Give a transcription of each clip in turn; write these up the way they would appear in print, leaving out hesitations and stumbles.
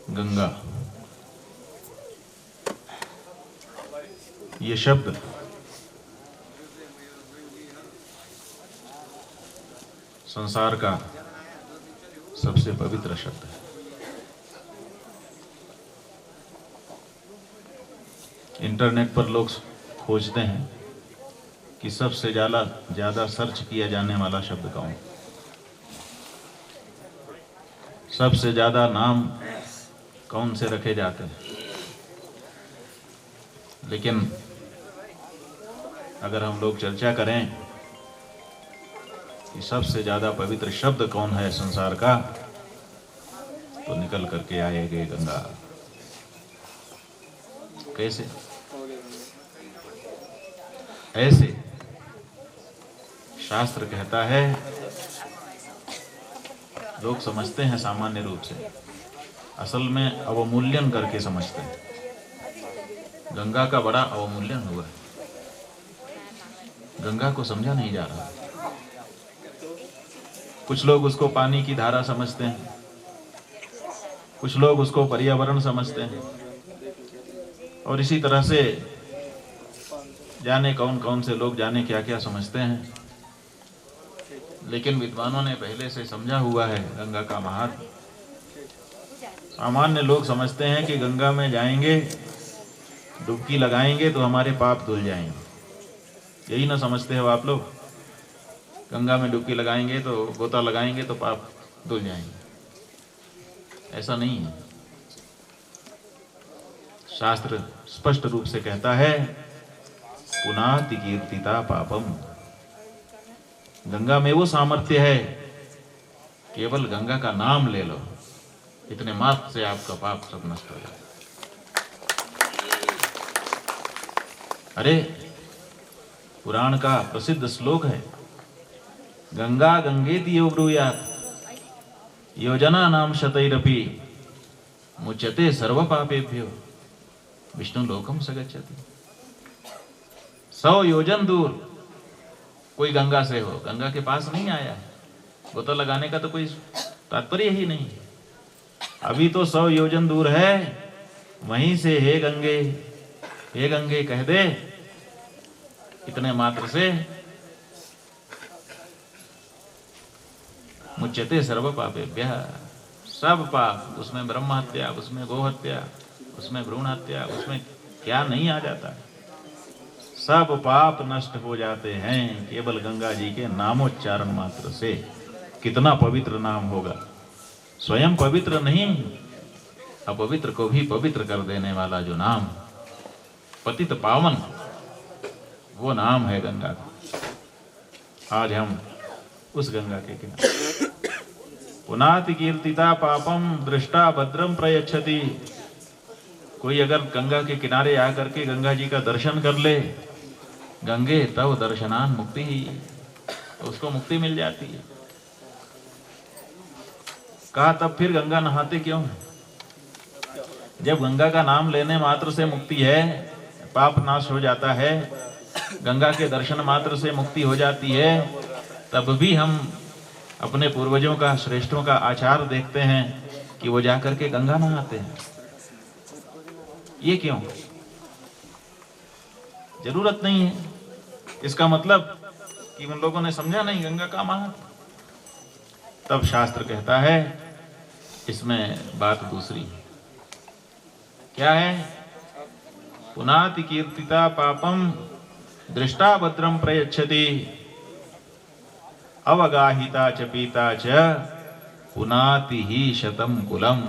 गंगा, ये शब्द संसार का सबसे पवित्र शब्द है। इंटरनेट पर लोग खोजते हैं कि सबसे ज्यादा सर्च किया जाने वाला शब्द कौन, सबसे ज्यादा नाम कौन से रखे जाते हैं। लेकिन अगर हम लोग चर्चा करें कि सबसे ज्यादा पवित्र शब्द कौन है संसार का, तो निकल करके आएगी गंगा। कैसे? ऐसे शास्त्र कहता है, लोग समझते हैं सामान्य रूप से, असल में अवमूल्यन करके समझते हैं। गंगा का बड़ा अवमूल्यन हुआ है, गंगा को समझा नहीं जा रहा। कुछ लोग उसको पानी की धारा समझते हैं, कुछ लोग उसको पर्यावरण समझते हैं, और इसी तरह से जाने कौन कौन से लोग जाने क्या क्या समझते हैं। लेकिन विद्वानों ने पहले से समझा हुआ है गंगा का महात्म्य। सामान्य लोग समझते हैं कि गंगा में जाएंगे, डुबकी लगाएंगे तो हमारे पाप धुल जाएंगे। यही ना समझते हो आप लोग? गंगा में डुबकी लगाएंगे तो, गोता लगाएंगे तो पाप धुल जाएंगे। ऐसा नहीं है। शास्त्र स्पष्ट रूप से कहता है, पुनाति कीर्तिता पापम। गंगा में वो सामर्थ्य है, केवल गंगा का नाम ले लो, इतने मात्र से आपका पाप सब नष्ट हो जाए। अरे पुराण का प्रसिद्ध श्लोक है, गंगा गंगेति यो ब्रूयात् योजना नाम शतैरपि मुच्यते सर्व पापेभ्यो विष्णु लोकम स गच्छति। 100 योजन दूर कोई गंगा से हो, गंगा के पास नहीं आया है, गोता लगाने का तो कोई तात्पर्य ही नहीं। अभी तो 100 योजन दूर है, वहीं से हे गंगे कह दे, इतने मात्र से मुच्यते सर्व पापेभ्यः, सब पाप, उसमें ब्रह्म हत्या, उसमें गो हत्या, उसमें भ्रूण हत्या, उसमें क्या नहीं आ जाता है, सब पाप नष्ट हो जाते हैं केवल गंगा जी के नामोच्चारण मात्र से। कितना पवित्र नाम होगा, स्वयं पवित्र नहीं, अपवित्र को भी पवित्र कर देने वाला जो नाम, पतित पावन, वो नाम है गंगा का। आज हम उस गंगा के किनारे। पुनाति कीर्तिता पापम दृष्टा भद्रम प्रयच्छति। कोई अगर गंगा के किनारे आकर के गंगा जी का दर्शन कर ले, गंगे तव दर्शनान मुक्ति ही, तो उसको मुक्ति मिल जाती है। कहा तब फिर गंगा नहाते क्यों? जब गंगा का नाम लेने मात्र से मुक्ति है, पाप नाश हो जाता है, गंगा के दर्शन मात्र से मुक्ति हो जाती है, तब भी हम अपने पूर्वजों का, श्रेष्ठों का आचार देखते हैं कि वो जाकर के गंगा नहाते हैं। ये क्यों? जरूरत नहीं है। इसका मतलब कि उन लोगों ने समझा नहीं गंगा का महत्व। तब शास्त्र कहता है, इसमें बात दूसरी है। क्या है? पुनाति कीर्तिता पापम दृष्टा भद्रम प्रयच्छति अवगाहिता च पीता च पुनाति ही शतम कुलम।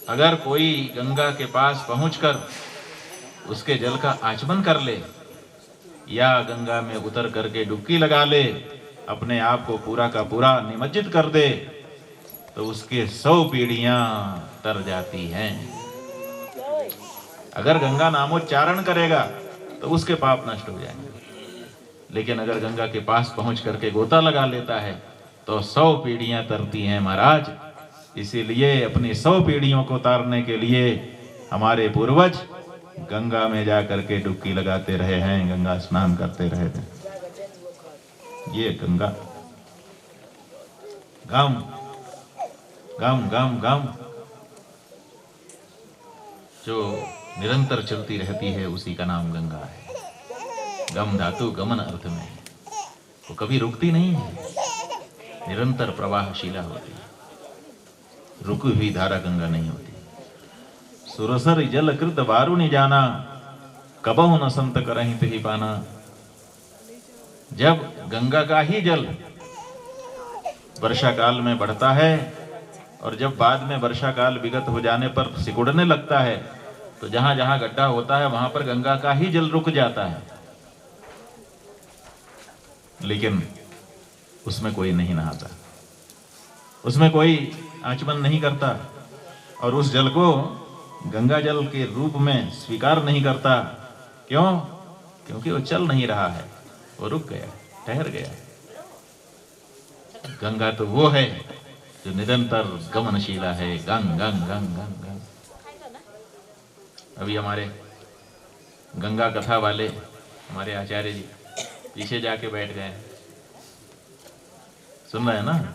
अगर कोई गंगा के पास पहुंचकर उसके जल का आचमन कर ले, या गंगा में उतर करके डुबकी लगा ले, अपने आप को पूरा का पूरा निमज्जित कर दे, तो उसके 100 पीढ़ियां तर जाती हैं। अगर गंगा नामोच्चारण करेगा तो उसके पाप नष्ट हो जाएंगे। लेकिन अगर गंगा के पास पहुंच करके गोता लगा लेता है तो 100 पीढ़ियां तरती हैं महाराज। इसीलिए अपनी 100 पीढ़ियों को तारने के लिए हमारे पूर्वज गंगा में जाकर के डुबकी लगाते रहे हैं, गंगा स्नान करते रहे हैं। ये गंगा गम गम गम गम जो निरंतर चलती रहती है उसी का नाम गंगा है। गम धातु गमन अर्थ में, वो कभी रुकती नहीं है, निरंतर प्रवाहशीला होती है, रुकी हुई धारा गंगा नहीं होती। सुरसर जल कृत वारुनि जाना, कबहु न संत करहिं तिहि पाना। जब गंगा का ही जल वर्षा काल में बढ़ता है और जब बाद में वर्षा काल विगत हो जाने पर सिकुड़ने लगता है, तो जहां जहां गड्ढा होता है वहां पर गंगा का ही जल रुक जाता है, लेकिन उसमें कोई नहीं नहाता, उसमें कोई आचमन नहीं करता और उस जल को गंगा जल के रूप में स्वीकार नहीं करता। क्यों? क्योंकि वो चल नहीं रहा है, वो रुक गया, ठहर गया। गंगा तो वो है जो निरंतर गमनशीला है, गंग गंग गंग गंग गंग। अभी हमारे गंगा कथा वाले हमारे आचार्य जी पीछे जाके बैठ गए, सुन रहे हैं ना?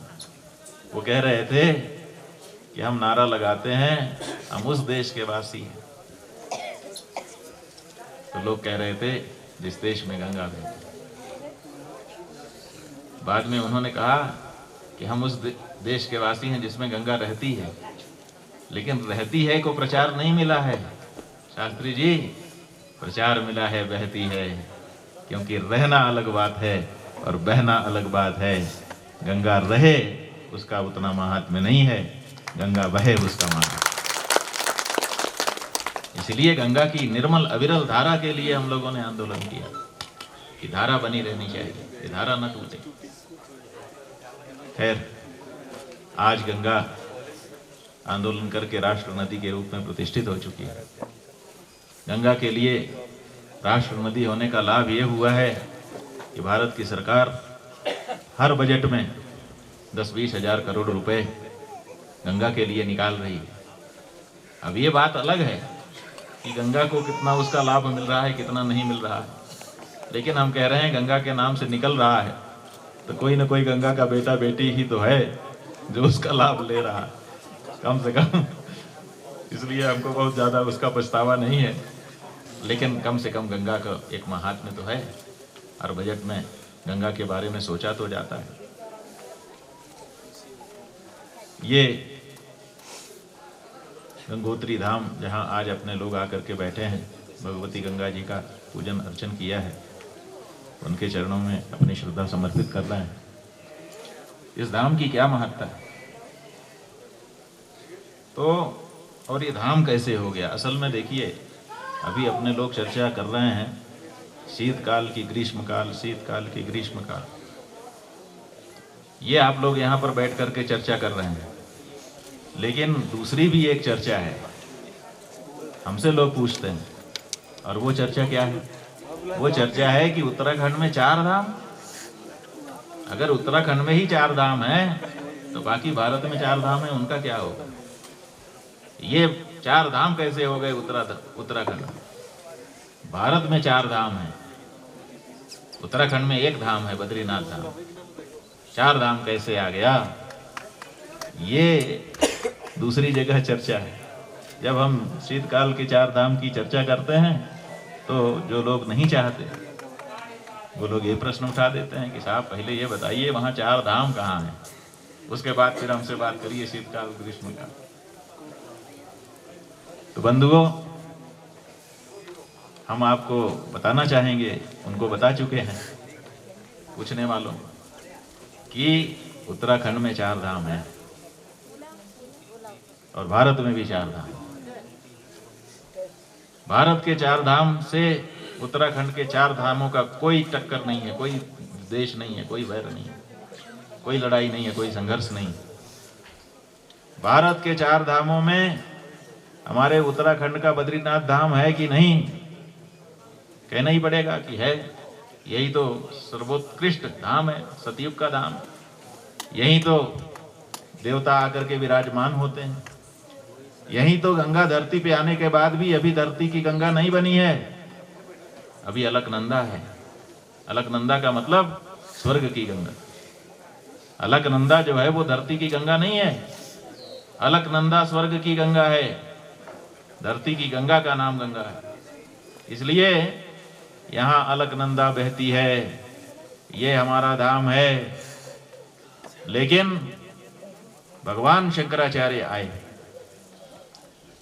वो कह रहे थे कि हम नारा लगाते हैं हम उस देश के वासी हैं, तो लोग कह रहे थे जिस देश में गंगा बहती। बाद में उन्होंने कहा कि हम उस देश के वासी हैं जिसमें गंगा रहती है, लेकिन रहती है को प्रचार नहीं मिला है शास्त्री जी, प्रचार मिला है बहती है, क्योंकि रहना अलग बात है और बहना अलग बात है। गंगा रहे उसका उतना महात्म्य नहीं है, गंगा बहे उसका महात्म्य। इसलिए गंगा की निर्मल अविरल धारा के लिए हम लोगों ने आंदोलन किया कि धारा बनी रहनी चाहिए, ये धारा न टूटे। खैर, आज गंगा आंदोलन करके राष्ट्र नदी के रूप में प्रतिष्ठित हो चुकी है। गंगा के लिए राष्ट्र नदी होने का लाभ ये हुआ है कि भारत की सरकार हर बजट में 10-20 हजार करोड़ रुपए गंगा के लिए निकाल रही है। अब ये बात अलग है कि गंगा को कितना उसका लाभ मिल रहा है, कितना नहीं मिल रहा है, लेकिन हम कह रहे हैं गंगा के नाम से निकल रहा है तो कोई ना कोई गंगा का बेटा बेटी ही तो है जो उसका लाभ ले रहा है, कम से कम। इसलिए हमको बहुत ज़्यादा उसका पछतावा नहीं है, लेकिन कम से कम गंगा का एक महात्म्य तो है। हर बजट में गंगा के बारे में सोचा तो जाता है। ये गंगोत्री धाम जहाँ आज अपने लोग आकर के बैठे हैं, भगवती गंगा जी का पूजन अर्चन किया है, उनके चरणों में अपनी श्रद्धा समर्पित कर रहे हैं। इस धाम की क्या महत्ता है तो, और ये धाम कैसे हो गया? असल में देखिए, अभी अपने लोग चर्चा कर रहे हैं शीतकाल की ग्रीष्मकाल, शीतकाल की ग्रीष्मकाल। ये आप लोग यहाँ पर बैठ करके चर्चा कर रहे हैं, लेकिन दूसरी भी एक चर्चा है, हमसे लोग पूछते हैं, और वो चर्चा क्या है? वो चर्चा है कि उत्तराखंड में 4 धाम। अगर उत्तराखंड में ही 4 धाम है तो बाकी भारत में 4 धाम है, उनका क्या होगा? ये 4 धाम कैसे हो गए उत्तराखंड में? भारत में 4 धाम है, उत्तराखंड में 1 धाम है, बद्रीनाथ धाम। 4 धाम कैसे आ गया? ये दूसरी जगह चर्चा है। जब हम शीतकाल के 4 धाम की चर्चा करते हैं तो जो लोग नहीं चाहते वो लोग ये प्रश्न उठा देते हैं कि साहब पहले ये बताइए वहाँ 4 धाम कहाँ हैं, उसके बाद फिर हमसे बात करिए शीतकाल ग्रीष्मकाल। तो बंधुओं, हम आपको बताना चाहेंगे, उनको बता चुके हैं पूछने वालों कि उत्तराखंड में 4 धाम हैं और भारत में भी 4 धाम। भारत के 4 धाम से उत्तराखंड के 4 धामों का कोई टक्कर नहीं है, कोई देश नहीं है, कोई वैर नहीं है, कोई लड़ाई नहीं है, कोई संघर्ष नहीं। भारत के 4 धामों में हमारे उत्तराखंड का बद्रीनाथ धाम है कि नहीं? कहना ही पड़ेगा कि है। यही तो सर्वोत्कृष्ट धाम है, सतयुग का धाम। यही तो देवता आकर के विराजमान होते हैं। यही तो गंगा धरती पे आने के बाद भी अभी धरती की गंगा नहीं बनी है, अभी अलकनंदा है। अलकनंदा का मतलब स्वर्ग की गंगा। अलकनंदा जो है वो धरती की गंगा नहीं है, अलकनंदा स्वर्ग की गंगा है, धरती की गंगा का नाम गंगा है, इसलिए यहाँ अलकनंदा बहती है, ये हमारा धाम है। लेकिन भगवान शंकराचार्य आए।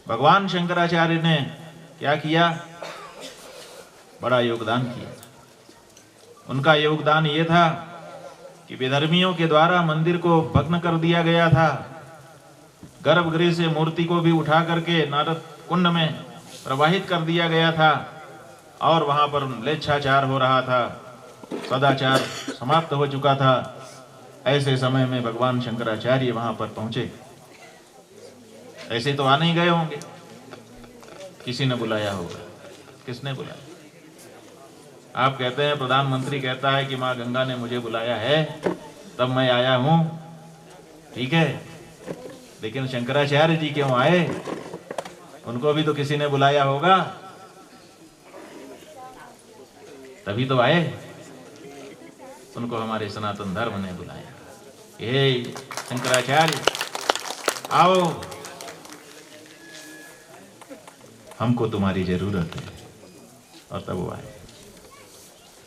भगवान शंकराचार्य ने क्या किया? बड़ा योगदान किया। उनका योगदान ये था कि विधर्मियों के द्वारा मंदिर को भग्न कर दिया गया था। गर्भगृह से मूर्ति को भी उठा करके नारद कुंड में प्रवाहित कर दिया गया था और वहां पर म्लेच्छाचार हो रहा था, सदाचार समाप्त हो चुका था। ऐसे समय में भगवान शंकराचार्य वहां पर पहुंचे। ऐसे तो आ नहीं गए होंगे, किसी ने बुलाया होगा। किसने बुलाया? आप कहते हैं, प्रधानमंत्री कहता है कि माँ गंगा ने मुझे बुलाया है तब मैं आया हूं, ठीक है, लेकिन शंकराचार्य जी क्यों आए? उनको भी तो किसी ने बुलाया होगा, तभी तो आए। उनको हमारे सनातन धर्म ने बुलाया, हे शंकराचार्य आओ, हमको तुम्हारी जरूरत है। और तब वो आए।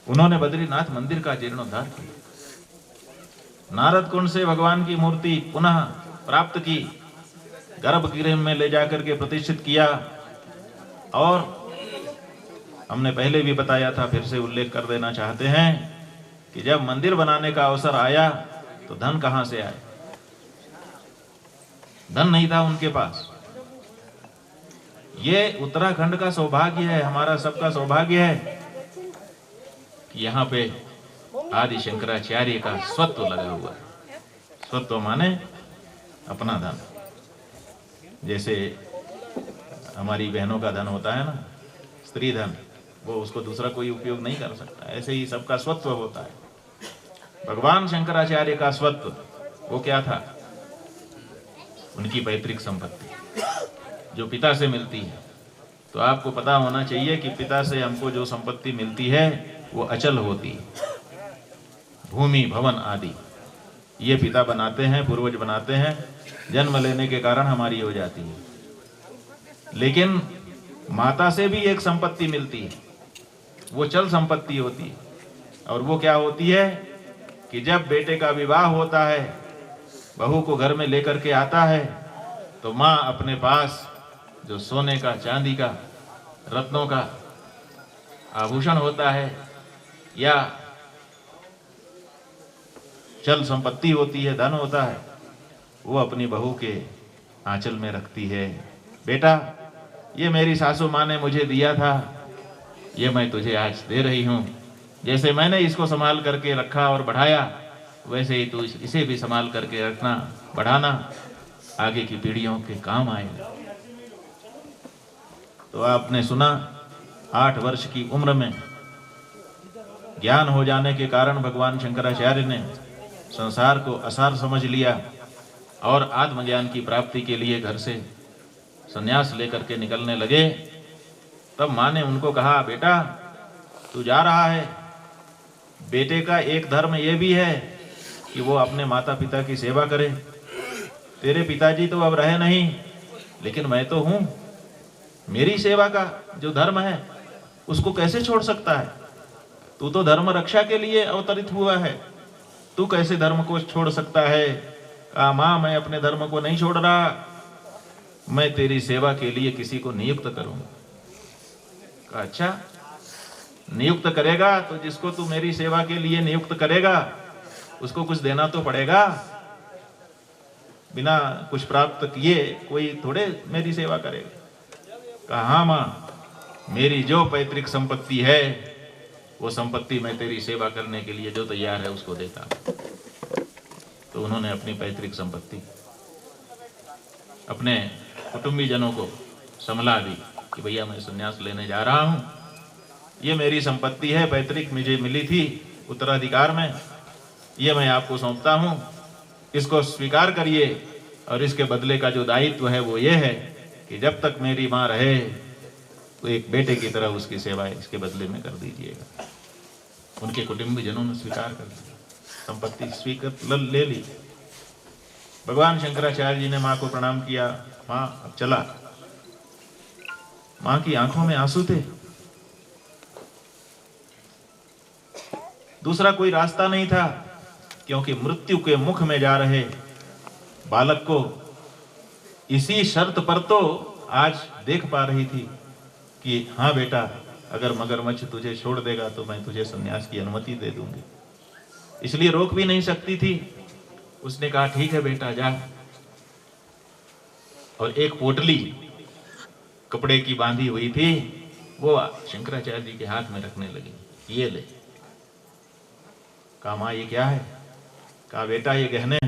उन्होंने बद्रीनाथ मंदिर का जीर्णोद्धार किया। नारद कुंड से भगवान की मूर्ति पुनः प्राप्त की, गर्भगृह में ले जाकर के प्रतिष्ठित किया। और हमने पहले भी बताया था, फिर से उल्लेख कर देना चाहते हैं कि जब मंदिर बनाने का अवसर आया तो धन कहां से आए? धन नहीं था उनके पास। ये उत्तराखंड का सौभाग्य है, हमारा सबका सौभाग्य है कि यहाँ पे आदि शंकराचार्य का स्वत्व लगा हुआ है। स्वत्व माने अपना धन। जैसे हमारी बहनों का धन होता है ना, स्त्री धन, वो उसको दूसरा कोई उपयोग नहीं कर सकता, ऐसे ही सबका स्वत्व होता है। भगवान शंकराचार्य का स्वत्व वो क्या था? उनकी पैतृक संपत्ति जो पिता से मिलती है। तो आपको पता होना चाहिए कि पिता से हमको जो संपत्ति मिलती है वो अचल होती है। भूमि, भवन आदि ये पिता बनाते हैं, पूर्वज बनाते हैं, जन्म लेने के कारण हमारी हो जाती है। लेकिन माता से भी एक संपत्ति मिलती है, वो चल संपत्ति होती है। और वो क्या होती है कि जब बेटे का विवाह होता है, बहू को घर में लेकर के आता है, तो माँ अपने पास जो सोने का, चांदी का, रत्नों का आभूषण होता है या चल संपत्ति होती है, धन होता है, वो अपनी बहू के आंचल में रखती है। बेटा, ये मेरी सासू माँ ने मुझे दिया था, ये मैं तुझे आज दे रही हूँ। जैसे मैंने इसको संभाल करके रखा और बढ़ाया, वैसे ही तू इसे भी संभाल करके रखना, बढ़ाना, आगे की पीढ़ियों के काम आएगा। तो आपने सुना, 8 वर्ष की उम्र में ज्ञान हो जाने के कारण भगवान शंकराचार्य ने संसार को असार समझ लिया और आत्मज्ञान की प्राप्ति के लिए घर से संन्यास लेकर के निकलने लगे। तब माँ ने उनको कहा, बेटा तू जा रहा है, बेटे का एक धर्म ये भी है कि वो अपने माता पिता की सेवा करे। तेरे पिताजी तो अब रहे नहीं, लेकिन मैं तो हूँ। मेरी सेवा का जो धर्म है उसको कैसे छोड़ सकता है? तू तो धर्म रक्षा के लिए अवतरित हुआ है, तू कैसे धर्म को छोड़ सकता है? कहा, माँ मैं अपने धर्म को नहीं छोड़ रहा, मैं तेरी सेवा के लिए किसी को नियुक्त करूंगा। कहा, अच्छा नियुक्त करेगा तो जिसको तू मेरी सेवा के लिए नियुक्त करेगा उसको कुछ देना तो पड़ेगा। बिना कुछ प्राप्त किए कोई थोड़े मेरी सेवा करेगा। कहा, हाँ माँ, मेरी जो पैतृक संपत्ति है वो संपत्ति मैं तेरी सेवा करने के लिए जो तैयार है उसको देता। तो उन्होंने अपनी पैतृक संपत्ति अपने कुटुंबी जनों को समला दी कि भैया मैं संन्यास लेने जा रहा हूँ, ये मेरी संपत्ति है, पैतृक मुझे मिली थी उत्तराधिकार में, ये मैं आपको सौंपता हूँ, इसको स्वीकार करिए। और इसके बदले का जो दायित्व है वो ये है कि जब तक मेरी माँ रहे तो एक बेटे की तरह उसकी सेवा इसके बदले में कर दीजिएगा। उनके कुटुंबी जनों ने स्वीकार कर लिया, संपत्ति स्वीकृत ले ली। भगवान शंकराचार्य जी ने माँ को प्रणाम किया। माँ अब चला। माँ की आंखों में आंसू थे। दूसरा कोई रास्ता नहीं था, क्योंकि मृत्यु के मुख में जा रहे बालक को इसी शर्त पर तो आज देख पा रही थी कि हाँ बेटा, अगर मगरमच्छ तुझे छोड़ देगा तो मैं तुझे सन्यास की अनुमति दे दूंगी। इसलिए रोक भी नहीं सकती थी। उसने कहा ठीक है बेटा जा। और एक पोटली कपड़े की बांधी हुई थी, वो शंकराचार्य जी के हाथ में रखने लगी। ये ले। कहा माँ ये क्या है? कहा बेटा ये गहने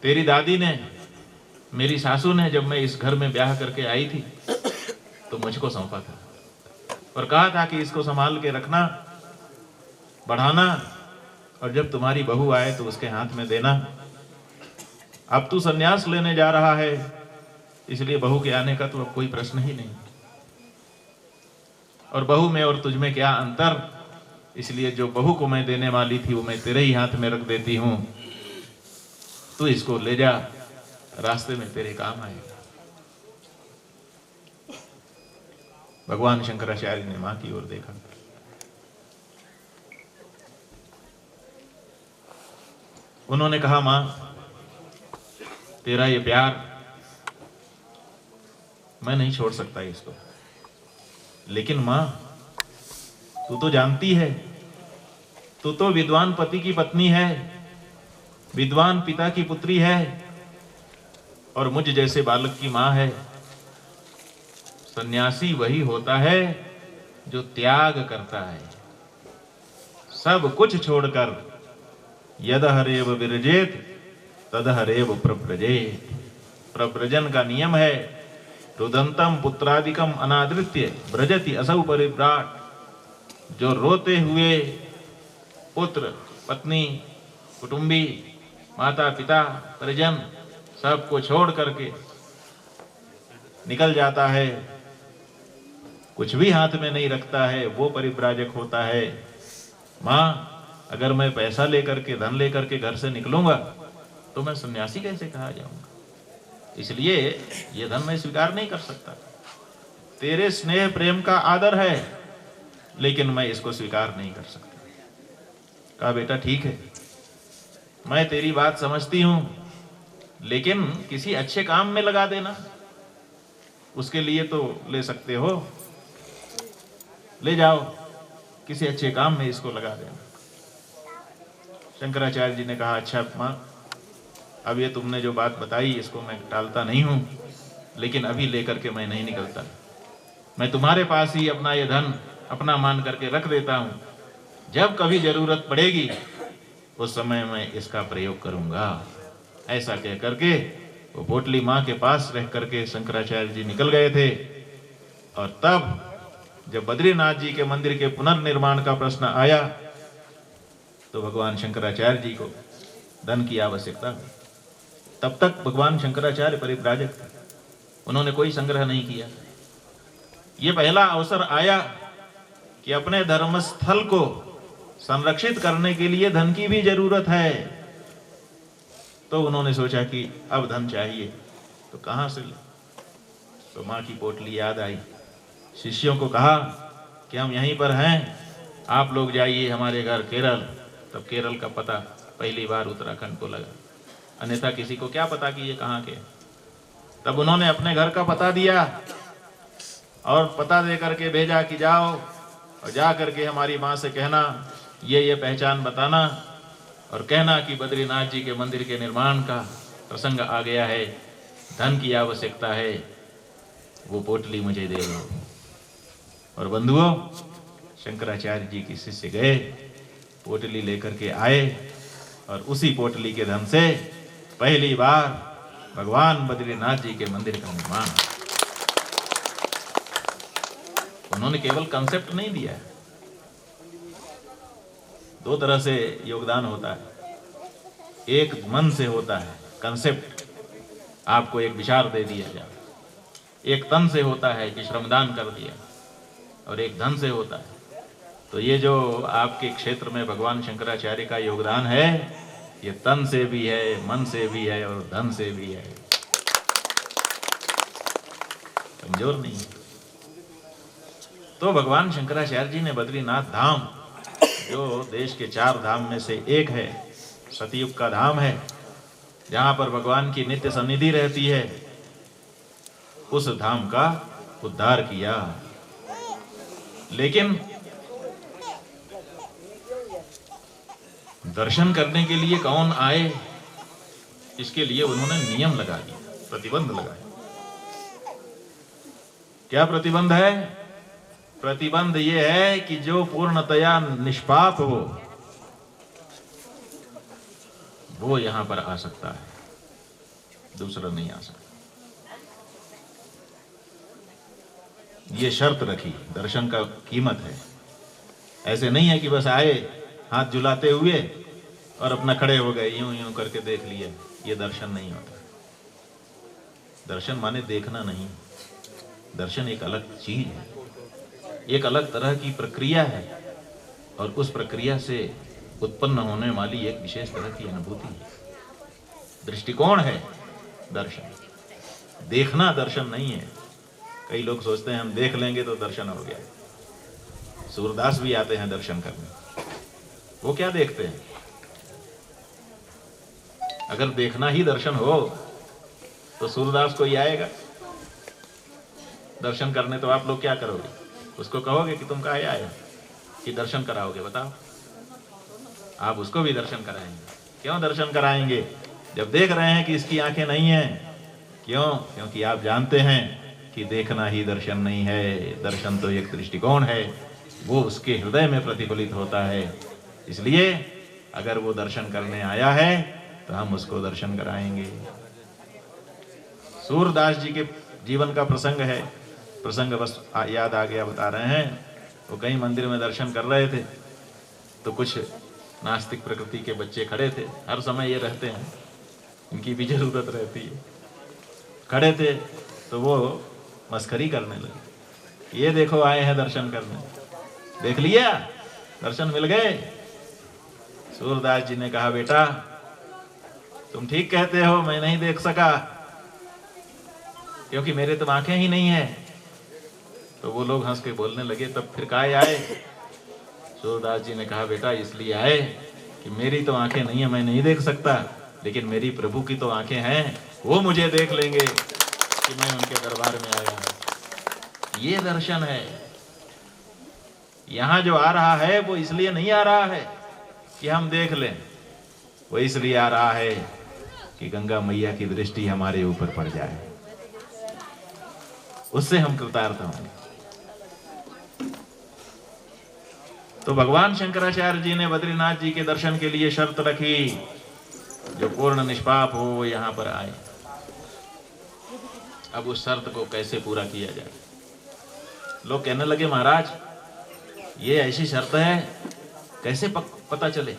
तेरी दादी ने, मेरी सासू ने जब मैं इस घर में ब्याह करके आई थी तो मुझको सौंपा था और कहा था कि इसको संभाल के रखना, बढ़ाना, और जब तुम्हारी बहू आए तो उसके हाथ में देना। अब तू सन्यास लेने जा रहा है, इसलिए बहू के आने का तो अब कोई प्रश्न ही नहीं। और बहू में और तुझ में क्या अंतर, इसलिए जो बहू को मैं देने वाली थी वो मैं तेरे ही हाथ में रख देती हूं। तू इसको ले जा, रास्ते में तेरे काम आएगा। भगवान शंकराचार्य ने मां की ओर देखा। उन्होंने कहा मां, तेरा ये प्यार मैं नहीं छोड़ सकता इसको, लेकिन मां तू तो जानती है, तू तो विद्वान पति की पत्नी है, विद्वान पिता की पुत्री है, और मुझ जैसे बालक की मां है। सन्यासी वही होता है जो त्याग करता है, सब कुछ छोड़कर। यद हरेव विरजेत तद हरेव प्रव्रजेत। प्रव्रजन का नियम है, रुदंतम पुत्रादिकम अनादृत्य व्रजति असौ परिव्राट। जो रोते हुए पुत्र, पत्नी, कुटुंबी, माता पिता, परिजन सबको छोड़ करके निकल जाता है, कुछ भी हाथ में नहीं रखता है, वो परिव्राजक होता है। मां, अगर मैं पैसा लेकर के, धन लेकर के घर से निकलूंगा तो मैं सन्यासी कैसे कहा जाऊंगा? इसलिए ये धन मैं स्वीकार नहीं कर सकता। तेरे स्नेह प्रेम का आदर है, लेकिन मैं इसको स्वीकार नहीं कर सकता। कहा बेटा ठीक है, मैं तेरी बात समझती हूं, लेकिन किसी अच्छे काम में लगा देना। उसके लिए तो ले सकते हो, ले जाओ, किसी अच्छे काम में इसको लगा देना। शंकराचार्य जी ने कहा अच्छा मां, अब ये तुमने जो बात बताई इसको मैं टालता नहीं हूं, लेकिन अभी लेकर के मैं नहीं निकलता। मैं तुम्हारे पास ही अपना ये धन अपना मान करके रख देता हूं। जब कभी जरूरत पड़ेगी उस समय मैं इसका प्रयोग करूंगा। ऐसा कह करके वो पोटली मां के पास रह करके शंकराचार्य जी निकल गए थे। और तब जब बद्रीनाथ जी के मंदिर के पुनर्निर्माण का प्रश्न आया तो भगवान शंकराचार्य जी को धन की आवश्यकता। तब तक भगवान शंकराचार्य परिव्राजक थे, उन्होंने कोई संग्रह नहीं किया। ये पहला अवसर आया कि अपने धर्मस्थल को संरक्षित करने के लिए धन की भी जरूरत है। तो उन्होंने सोचा कि अब धन चाहिए, तो कहां से ले? तो मां की पोटली याद आई। शिष्यों को कहा कि हम यहीं पर हैं, आप लोग जाइए हमारे घर केरल। तब केरल का पता पहली बार उत्तराखंड को लगा, अन्यथा किसी को क्या पता कि ये कहाँ के। तब उन्होंने अपने घर का पता दिया और पता दे करके भेजा कि जाओ और जा करके हमारी माँ से कहना, ये पहचान बताना और कहना कि बद्रीनाथ जी के मंदिर के निर्माण का प्रसंग आ गया है, धन की आवश्यकता है, वो पोटली मुझे दे दो। और बंधुओं, शंकराचार्य जी के शिष्य गए, पोटली लेकर के आए और उसी पोटली के धन से पहली बार भगवान बद्रीनाथ जी के मंदिर का निर्माण। उन्होंने केवल कंसेप्ट नहीं दिया। दो तरह से योगदान होता है, एक मन से होता है, कंसेप्ट आपको एक विचार दे दिया जाए। एक तन से होता है कि श्रमदान कर दिया, और एक धन से होता है। तो ये जो आपके क्षेत्र में भगवान शंकराचार्य का योगदान है, ये तन से भी है, मन से भी है और धन से भी है, कमजोर नहीं है। तो भगवान शंकराचार्य जी ने बद्रीनाथ धाम, जो देश के 4 धाम में से एक है, सतयुग का धाम है, जहां पर भगवान की नित्य सन्निधि रहती है, उस धाम का उद्धार किया। लेकिन दर्शन करने के लिए कौन आए, इसके लिए उन्होंने नियम लगा दिया, प्रतिबंध लगाया। क्या प्रतिबंध है? प्रतिबंध ये है कि जो पूर्णतया निष्पाप हो वो यहां पर आ सकता है, दूसरा नहीं आ सकता। ये शर्त रखी, दर्शन का कीमत है। ऐसे नहीं है कि बस आए हाथ झुलाते हुए और अपना खड़े हो गए, यूं यूं करके देख लिए, ये दर्शन नहीं होता। दर्शन माने देखना नहीं, दर्शन एक अलग चीज है, एक अलग तरह की प्रक्रिया है, और उस प्रक्रिया से उत्पन्न होने वाली एक विशेष तरह की अनुभूति है, दृष्टिकोण है दर्शन। देखना दर्शन नहीं है। कई लोग सोचते हैं हम देख लेंगे तो दर्शन हो गया। सूरदास भी आते हैं दर्शन करने, वो क्या देखते हैं? अगर देखना ही दर्शन हो तो सूरदास कोई आएगा दर्शन करने, तो आप लोग क्या करोगे? उसको कहोगे कि तुम कहाँ आए कि दर्शन कराओगे? बताओ। आप उसको भी दर्शन कराएंगे। क्यों दर्शन कराएंगे? जब देख रहे हैं कि इसकी आंखें नहीं हैं। क्यों? क्योंकि आप जानते हैं कि देखना ही दर्शन नहीं है, दर्शन तो एक दृष्टिकोण है, वो उसके हृदय में प्रतिफलित होता है। इसलिए अगर वो दर्शन करने आया है तो हम उसको दर्शन कराएंगे। सूरदास जी के जीवन का प्रसंग है, प्रसंग बस याद आ गया, बता रहे हैं। वो कहीं मंदिर में दर्शन कर रहे थे तो कुछ नास्तिक प्रकृति के बच्चे खड़े थे, हर समय ये रहते हैं, इनकी भी जरूरत रहती है। खड़े थे तो वो मस्करी करने लगे, ये देखो आए हैं दर्शन करने, देख लिया, दर्शन मिल गए। सूरदास जी ने कहा, बेटा तुम ठीक कहते हो, मैं नहीं देख सका क्योंकि मेरे तो आंखें ही नहीं है। तो वो लोग हंस के बोलने लगे, तब फिर काहे आए? सूरदास जी ने कहा, बेटा इसलिए आए कि मेरी तो आंखें नहीं है, मैं नहीं देख सकता, लेकिन मेरी प्रभु की तो आंखें हैं, वो मुझे देख लेंगे कि मैं उनके दरबार में आया हूं। ये दर्शन है। यहां जो आ रहा है वो इसलिए नहीं आ रहा है कि हम देख लें, वो इसलिए आ रहा है कि गंगा मैया की दृष्टि हमारे ऊपर पड़ जाए, उससे हम कृतार्थ होंगे। तो भगवान शंकराचार्य जी ने बद्रीनाथ जी के दर्शन के लिए शर्त रखी, जो पूर्ण निष्पाप हो वो यहां पर आए। अब उस शर्त को कैसे पूरा किया जाए? लोग कहने लगे, महाराज ये ऐसी शर्त है, कैसे पता चले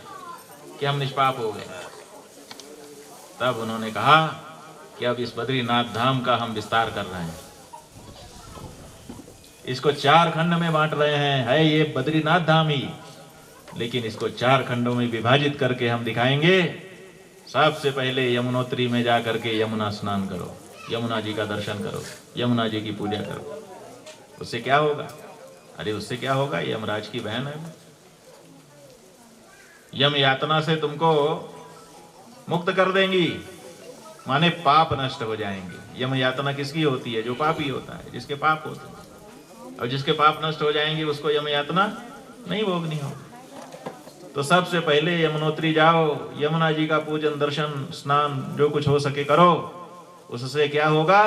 कि हम निष्पाप हो गए? तब उन्होंने कहा कि अब इस बद्रीनाथ धाम का हम विस्तार कर रहे हैं, इसको 4 खंड में बांट रहे हैं। है ये बद्रीनाथ धाम ही, लेकिन इसको 4 खंडों में विभाजित करके हम दिखाएंगे। सबसे पहले यमुनोत्री में जा करके यमुना स्नान करो, यमुना जी का दर्शन करो, यमुना जी की पूजा करो। उससे क्या होगा? अरे उससे क्या होगा, यमराज की बहन है, यम यातना से तुमको मुक्त कर देंगी, माने पाप नष्ट हो जाएंगे। यम यातना किसकी होती है? जो पापी होता है, जिसके पाप होते हैं। और जिसके पाप नष्ट हो जाएंगे उसको यम यातना नहीं भोगनी होगी। तो सबसे पहले यमुनोत्री जाओ, यमुना जी का पूजन, दर्शन, स्नान जो कुछ हो सके करो। उससे क्या होगा?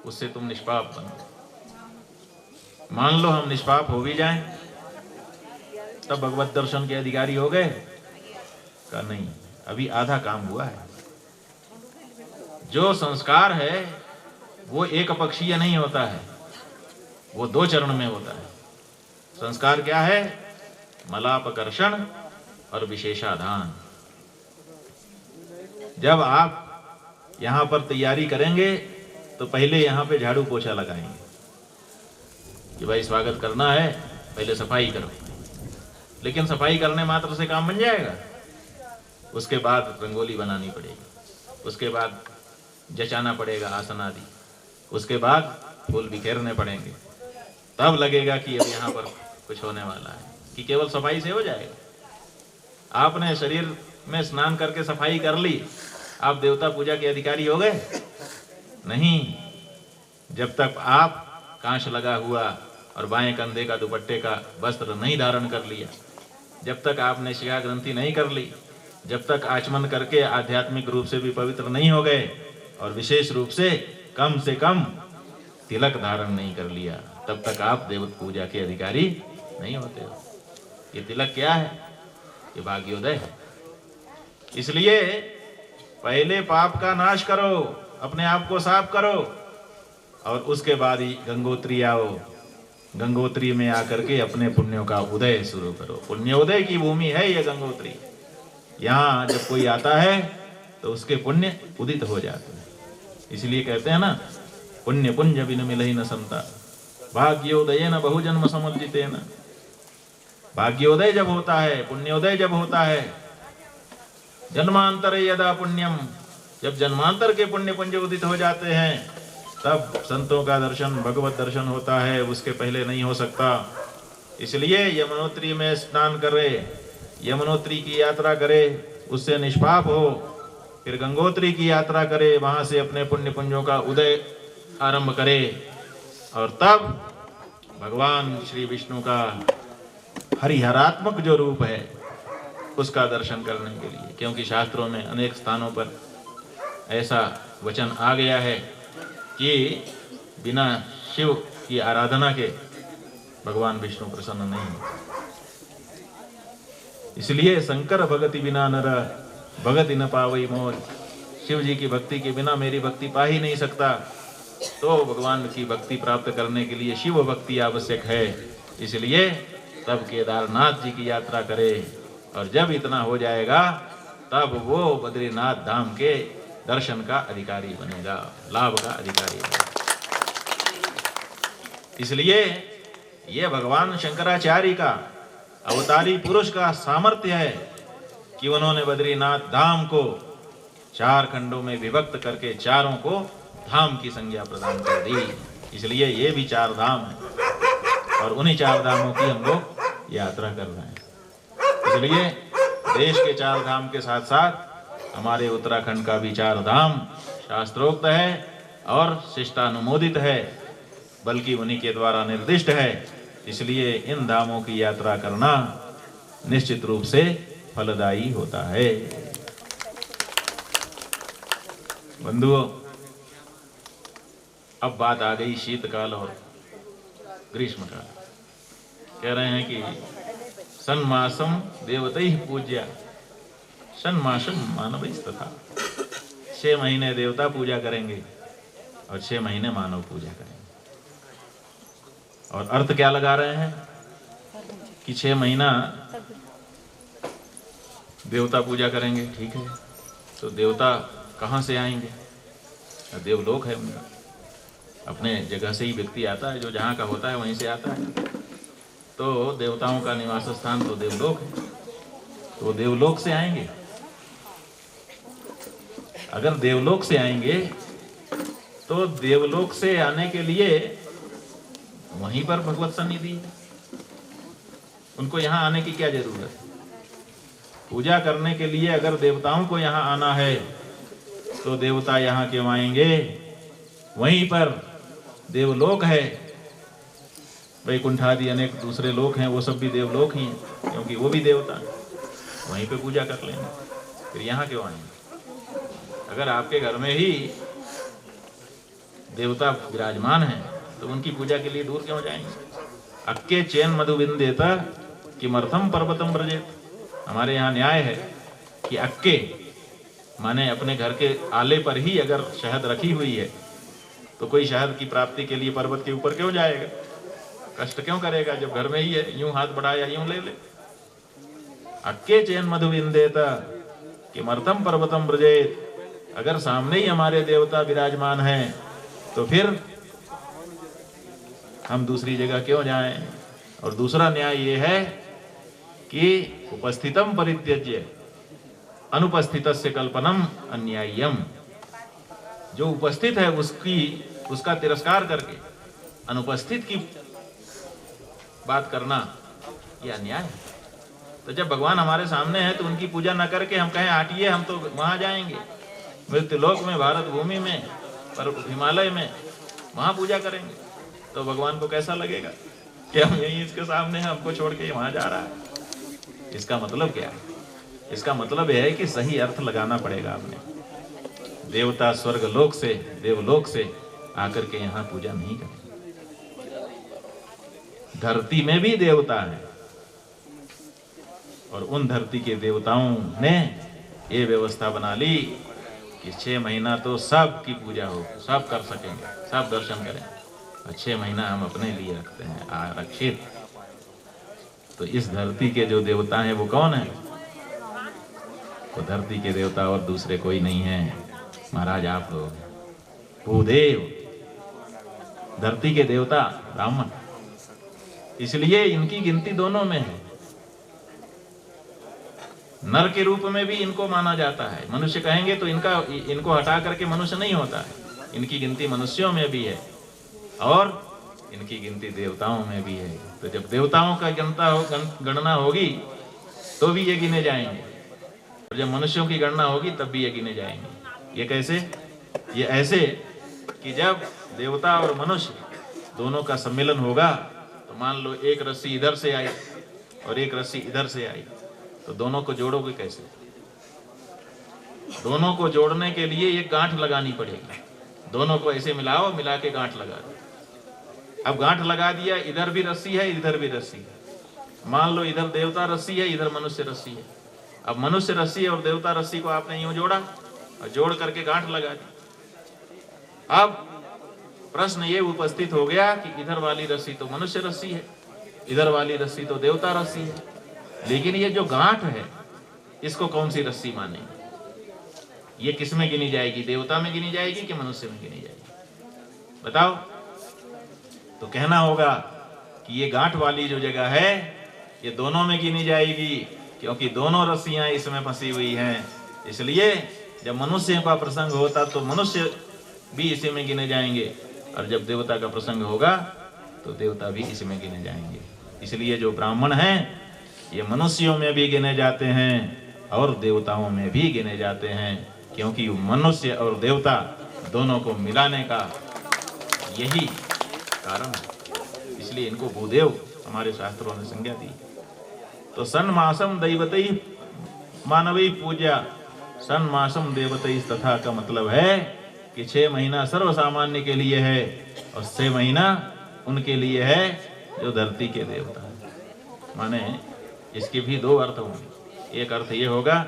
उससे तुम निष्पाप बनो। मान लो हम निष्पाप हो भी जाएं, तब भगवत दर्शन के अधिकारी हो गए? का नहीं, अभी आधा काम हुआ है। जो संस्कार है वो एक पक्षीय नहीं होता है, वो 2 चरण में होता है। संस्कार क्या है? मलापकर्षण और विशेषाधान। जब आप यहां पर तैयारी करेंगे तो पहले यहां पे झाड़ू पोछा लगाएंगे कि भाई स्वागत करना है, पहले सफाई करो। लेकिन सफाई करने मात्र से काम बन जाएगा? उसके बाद रंगोली बनानी पड़ेगी, उसके बाद जचाना पड़ेगा आसन आदि, उसके बाद फूल बिखेरने पड़ेंगे, तब लगेगा कि अब यहाँ पर कुछ होने वाला है। कि केवल सफाई से हो जाएगा? आपने शरीर में स्नान करके सफाई कर ली, आप देवता पूजा के अधिकारी हो गए? नहीं। जब तक आप कांच लगा हुआ और बाएं कंधे का दुपट्टे का वस्त्र नहीं धारण कर लिया, जब तक आपने शिखा ग्रंथि नहीं कर ली, जब तक आचमन करके आध्यात्मिक रूप से भी पवित्र नहीं हो गए, और विशेष रूप से कम तिलक धारण नहीं कर लिया, तब तक आप देवत पूजा के अधिकारी नहीं होते हो। ये तिलक क्या है? ये भाग्योदय है। इसलिए पहले पाप का नाश करो, अपने आप को साफ करो, और उसके बाद ही गंगोत्री आओ। गंगोत्री में आकर के अपने पुण्यों का उदय शुरू करो। पुण्योदय की भूमि है ये गंगोत्री। यहाँ जब कोई आता है तो उसके पुण्य उदित हो जाते हैं। इसलिए कहते हैं ना, पुण्य पुंज बिन मिलहि न समता, भाग्योदय न बहुजन्म समुज्जिते न। भाग्योदय जब होता है, पुण्योदय जब होता है, जन्मांतर यदा पुण्यम, जब जन्मांतर के पुण्य पुंज उदित हो जाते हैं, तब संतों का दर्शन, भगवत दर्शन होता है। उसके पहले नहीं हो सकता। इसलिए यमुनोत्री में स्नान करे, यमुनोत्री की यात्रा करे, उससे निष्पाप हो, फिर गंगोत्री की यात्रा करे, वहां से अपने पुण्य पुंजों का उदय आरंभ करे, और तब भगवान श्री विष्णु का हरिहरात्मक जो रूप है उसका दर्शन करने के लिए, क्योंकि शास्त्रों में अनेक स्थानों पर ऐसा वचन आ गया है कि बिना शिव की आराधना के भगवान विष्णु प्रसन्न नहीं है। इसलिए शंकर भगति बिना नर भगति न पावई मोर, शिव जी की भक्ति के बिना मेरी भक्ति पा ही नहीं सकता। तो भगवान की भक्ति प्राप्त करने के लिए शिव भक्ति आवश्यक है। इसलिए तब केदारनाथ जी की यात्रा करे, और जब इतना हो जाएगा तब वो बद्रीनाथ धाम के दर्शन का अधिकारी बनेगा, लाभ का अधिकारी बनेगा। इसलिए ये भगवान शंकराचार्य का, अवतारी पुरुष का सामर्थ्य है कि उन्होंने बद्रीनाथ धाम को 4 खंडों में विभक्त करके चारों को धाम की संज्ञा प्रदान कर दी। इसलिए ये भी 4 धाम है, और उन्हीं 4 धामों की हम लोग यात्रा कर रहे हैं। इसलिए देश के 4 धाम के साथ साथ हमारे उत्तराखंड का भी 4 धाम शास्त्रोक्त है और शिष्टानुमोदित है, बल्कि उन्हीं के द्वारा निर्दिष्ट है। इसलिए इन धामों की यात्रा करना निश्चित रूप से फलदायी होता है। बंधुओं, अब बात आ गई शीतकाल और ग्रीष्मकाल। कह रहे हैं कि सन्मासम देवतैः पूज्या सन्मासम मानवैस्तथा। 6 महीने देवता पूजा करेंगे और 6 महीने मानव पूजा करेंगे। और अर्थ क्या लगा रहे हैं कि 6 महीना देवता पूजा करेंगे, ठीक है, तो देवता कहाँ से आएंगे? देवलोक है उनका, अपने जगह से ही व्यक्ति आता है, जो जहाँ का होता है वहीं से आता है। तो देवताओं का निवास स्थान तो देवलोक है, तो देवलोक से आएंगे। अगर देवलोक से आएंगे तो देवलोक से आने के लिए वहीं पर भगवत सन्निधि है, उनको यहाँ आने की क्या जरूरत है? पूजा करने के लिए अगर देवताओं को यहाँ आना है तो देवता यहाँ क्यों आएंगे? वहीं पर देवलोक है, वैकुंठ आदि अनेक दूसरे लोक हैं, वो सब भी देवलोक ही हैं, क्योंकि वो भी देवता हैं। वहीं पे पूजा कर लेंगे, फिर यहाँ क्यों आएंगे? अगर आपके घर में ही देवता विराजमान हैं तो उनकी पूजा के लिए दूर क्यों जाएंगे? अक्के चैन मधुबिंदेता किमर्थम पर्वतम ब्रजेत। हमारे यहाँ न्याय है कि अक्के माने अपने घर के आले पर ही अगर शहद रखी हुई है तो कोई शहद की प्राप्ति के लिए पर्वत के ऊपर क्यों जाएगा? कष्ट क्यों करेगा जब घर में ही है? यूं हाथ बढ़ाया यूं ले ले। अक्के चैन मधुबिंदेता किमर्थम पर्वतम ब्रजेत। अगर सामने ही हमारे देवता विराजमान हैं तो फिर हम दूसरी जगह क्यों जाएं? और दूसरा न्याय ये है कि उपस्थितम परित्यज्य अनुपस्थितस्य कल्पनम अन्याय्यम, जो उपस्थित है उसका तिरस्कार करके अनुपस्थित की बात करना यह अन्याय है। तो जब भगवान हमारे सामने है तो उनकी पूजा न करके हम कहें आटिए हम तो वहां जाएंगे, मृत्युलोक में, भारत भूमि में, पर हिमालय में, वहां पूजा करेंगे, तो भगवान को कैसा लगेगा कि हम यहीं इसके सामने हैं, हमको छोड़ के वहां जा रहा है। इसका मतलब क्या है? इसका मतलब यह है कि सही अर्थ लगाना पड़ेगा आपने। देवता स्वर्ग लोक से, देवलोक से आकर के यहाँ पूजा नहीं करें। धरती में भी देवता है और उन धरती के देवताओं ने ये व्यवस्था बना ली कि 6 महीना तो सब की पूजा हो, सब कर सकेंगे, सब दर्शन करें, और 6 महीना हम अपने लिए रखते हैं आरक्षित। तो इस धरती के जो देवता हैं वो कौन है? तो धरती के देवता और दूसरे कोई नहीं है महाराज, आप लोग। भूदेव धरती के देवता ब्राह्मण, इसलिए इनकी गिनती दोनों में है। नर के रूप में भी इनको माना जाता है। मनुष्य कहेंगे तो इनको हटा करके मनुष्य नहीं होता है। इनकी गिनती मनुष्यों में भी है और इनकी गिनती देवताओं में भी है। तो जब देवताओं का गणना होगी तो भी ये गिने जाएंगे, और जब मनुष्यों की गणना होगी तब भी ये गिने जाएंगे। ये कैसे? ये ऐसे कि जब देवता और मनुष्य दोनों का सम्मेलन होगा, तो मान लो एक रस्सी इधर से आई और एक रस्सी इधर से आई, तो दोनों को जोड़ोगे कैसे? दोनों को जोड़ने के लिए एक गांठ लगानी पड़ेगी। दोनों को ऐसे मिलाओ, मिला के गांठ लगा दो। अब गांठ लगा दिया, इधर भी रस्सी है, इधर भी रस्सी है। मान लो इधर देवता रस्सी है, इधर मनुष्य रस्सी है। अब मनुष्य रस्सी है और देवता रस्सी को आपने यूं जोड़ा और जोड़ करके गांठ लगा दी। अब प्रश्न ये उपस्थित हो गया कि इधर वाली रस्सी तो मनुष्य रस्सी है, इधर वाली रस्सी तो देवता रस्सी है, लेकिन ये जो गांठ है इसको कौन सी रस्सी मानेंगे? ये किस में गिनी जाएगी? देवता में गिनी जाएगी कि मनुष्य में गिनी जाएगी? बताओ। तो कहना होगा कि ये गांठ वाली जो जगह है ये दोनों में गिनी जाएगी, क्योंकि दोनों रस्सियां इसमें फंसी हुई हैं। इसलिए जब मनुष्य का प्रसंग होता तो मनुष्य भी इसी में गिने जाएंगे, और जब देवता का प्रसंग होगा तो देवता भी इसी में गिने जाएंगे। इसलिए जो ब्राह्मण हैं ये मनुष्यों में भी गिने जाते हैं और देवताओं में भी गिने जाते हैं, क्योंकि मनुष्य और देवता दोनों को मिलाने का यही कारण है। इसलिए इनको भूदेव हमारे शास्त्रों ने संज्ञा दी। तो सन्मासम दैवतै मानवै पूज्या सन्मासम देवतै तथा का मतलब है कि 6 महीना सर्व सामान्य के लिए है और 6 महीना उनके लिए है जो धरती के देवता है। माने इसके भी 2 अर्थ होंगे। एक अर्थ ये होगा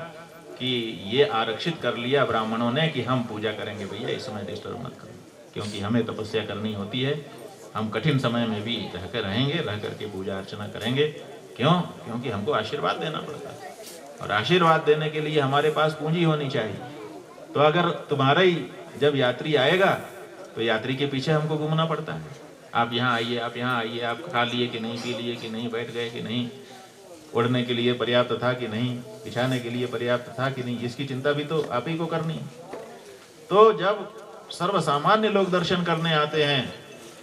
कि ये आरक्षित कर लिया ब्राह्मणों ने कि हम पूजा करेंगे भैया, इस समय डिस्टर्ब मत करो, क्योंकि हमें तपस्या करनी होती है। हम कठिन समय में भी रहकर रहेंगे, रह करके पूजा अर्चना करेंगे। क्यों? क्योंकि हमको आशीर्वाद देना पड़ता है, और आशीर्वाद देने के लिए हमारे पास पूंजी होनी चाहिए। तो अगर तुम्हारा ही जब यात्री आएगा तो यात्री के पीछे हमको घूमना पड़ता है। आप यहाँ आइए, आप यहाँ आइए, आप खा लिए कि नहीं, पी लिए कि नहीं, बैठ गए कि नहीं, ओढ़ने के लिए पर्याप्त था कि नहीं, बिछाने के लिए पर्याप्त था कि नहीं, इसकी चिंता भी तो आप ही को करनी है। तो जब सर्वसामान्य लोग दर्शन करने आते हैं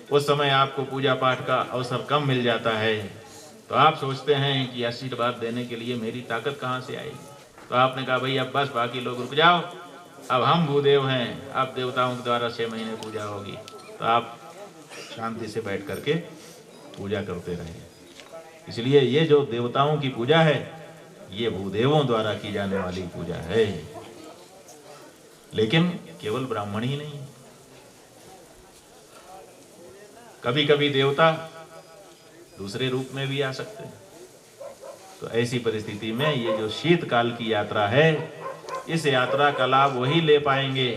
उस समय आपको पूजा पाठ का अवसर कम मिल जाता है। तो आप सोचते हैं कि आशीर्वाद देने के लिए मेरी ताकत कहाँ से आएगी। तो आपने कहा भाई अब बस, बाकी लोग रुक जाओ, अब हम भूदेव हैं, अब देवताओं के द्वारा 6 महीने पूजा होगी। तो आप शांति से बैठ करके पूजा करते रहे। इसलिए ये जो देवताओं की पूजा है ये भूदेवों द्वारा की जाने वाली पूजा है, लेकिन केवल ब्राह्मण ही नहीं, कभी कभी देवता दूसरे रूप में भी आ सकते हैं। तो ऐसी परिस्थिति में ये जो शीतकाल की यात्रा है, इस यात्रा का लाभ वही ले पाएंगे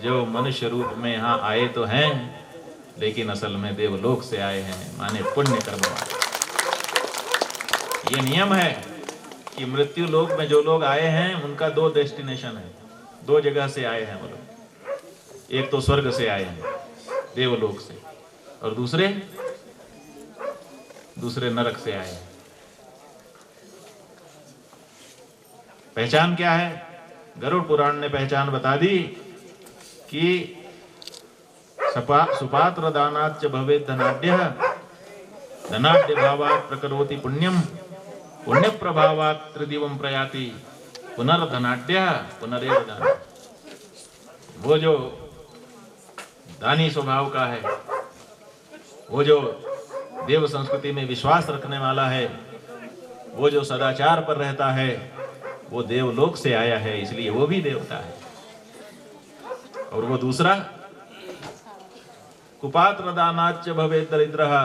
जो मनुष्य रूप में यहाँ आए तो हैं, लेकिन असल में देवलोक से आए हैं, माने पुण्य कर्म वाले। ये नियम है कि मृत्यु लोक में जो लोग आए हैं उनका 2 डेस्टिनेशन है, 2 जगह से आए हैं वो लोग। एक तो स्वर्ग से आए हैं, देवलोक से, और दूसरे नरक से आए हैं। पहचान क्या है? गरुड़ पुराण ने पहचान बता दी कि सुपात्र दानाच्च भवेत् धनाढ्यः, धनाढ्य भावात् प्रकरोति पुण्यम, पुण्य प्रभावात् त्रिदिवम प्रयाति, पुनर्धनाढ्यः पुनरेव दान। वो जो दानी स्वभाव का है, वो जो देव संस्कृति में विश्वास रखने वाला है, वो जो सदाचार पर रहता है, वो देवलोक से आया है, इसलिए वो भी देवता है। और वो दूसरा, कुपात्र दानाच्च भवेत् दरिद्रः,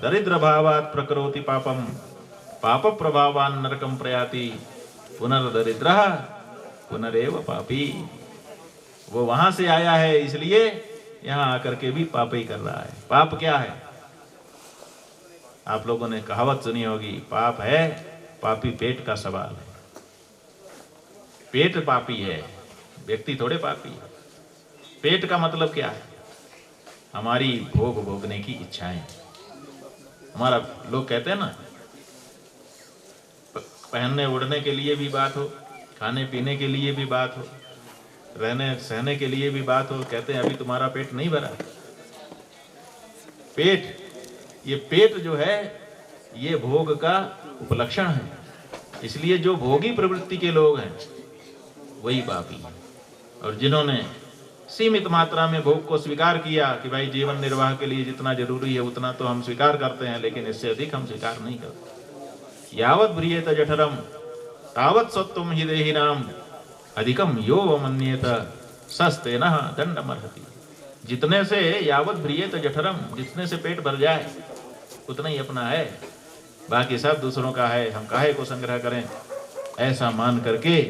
दरिद्र भावात् प्रकरोति पापम, पाप प्रभावान् नरकम प्रयाति, पुनर्दरिद्रः पुनरेव पापी। वो वहां से आया है, इसलिए यहां आकर के भी पाप ही कर रहा है। पाप क्या है? आप लोगों ने कहावत सुनी होगी, पाप है पापी पेट का सवाल है। पेट पापी है, व्यक्ति थोड़े पापी है। पेट का मतलब क्या है? हमारी भोग भोगने की इच्छाएं। हमारा, लोग कहते हैं ना, पहनने ओढ़ने के लिए भी बात हो, खाने पीने के लिए भी बात हो, रहने सहने के लिए भी बात हो, कहते हैं अभी तुम्हारा पेट नहीं भरा। पेट, ये पेट जो है ये भोग का उपलक्षण है। इसलिए जो भोगी प्रवृत्ति के लोग हैं वही पापी हैं। और जिन्होंने सीमित मात्रा में भोग को स्वीकार किया कि भाई जीवन निर्वाह के लिए जितना जरूरी है उतना तो हम स्वीकार करते हैं, लेकिन इससे अधिक हम स्वीकार नहीं करते। यावत् भ्रियेत जठरम तावत् सत्वम हि देहिनाम, अधिकम यो मन्येत सस्तेनः दंडमर्हति। जितने से यावत् भ्रियेत जठरम, जितने से पेट भर जाए उतना ही अपना है, बाकी सब दूसरों का है, हम काहे को संग्रह करें, ऐसा मान करके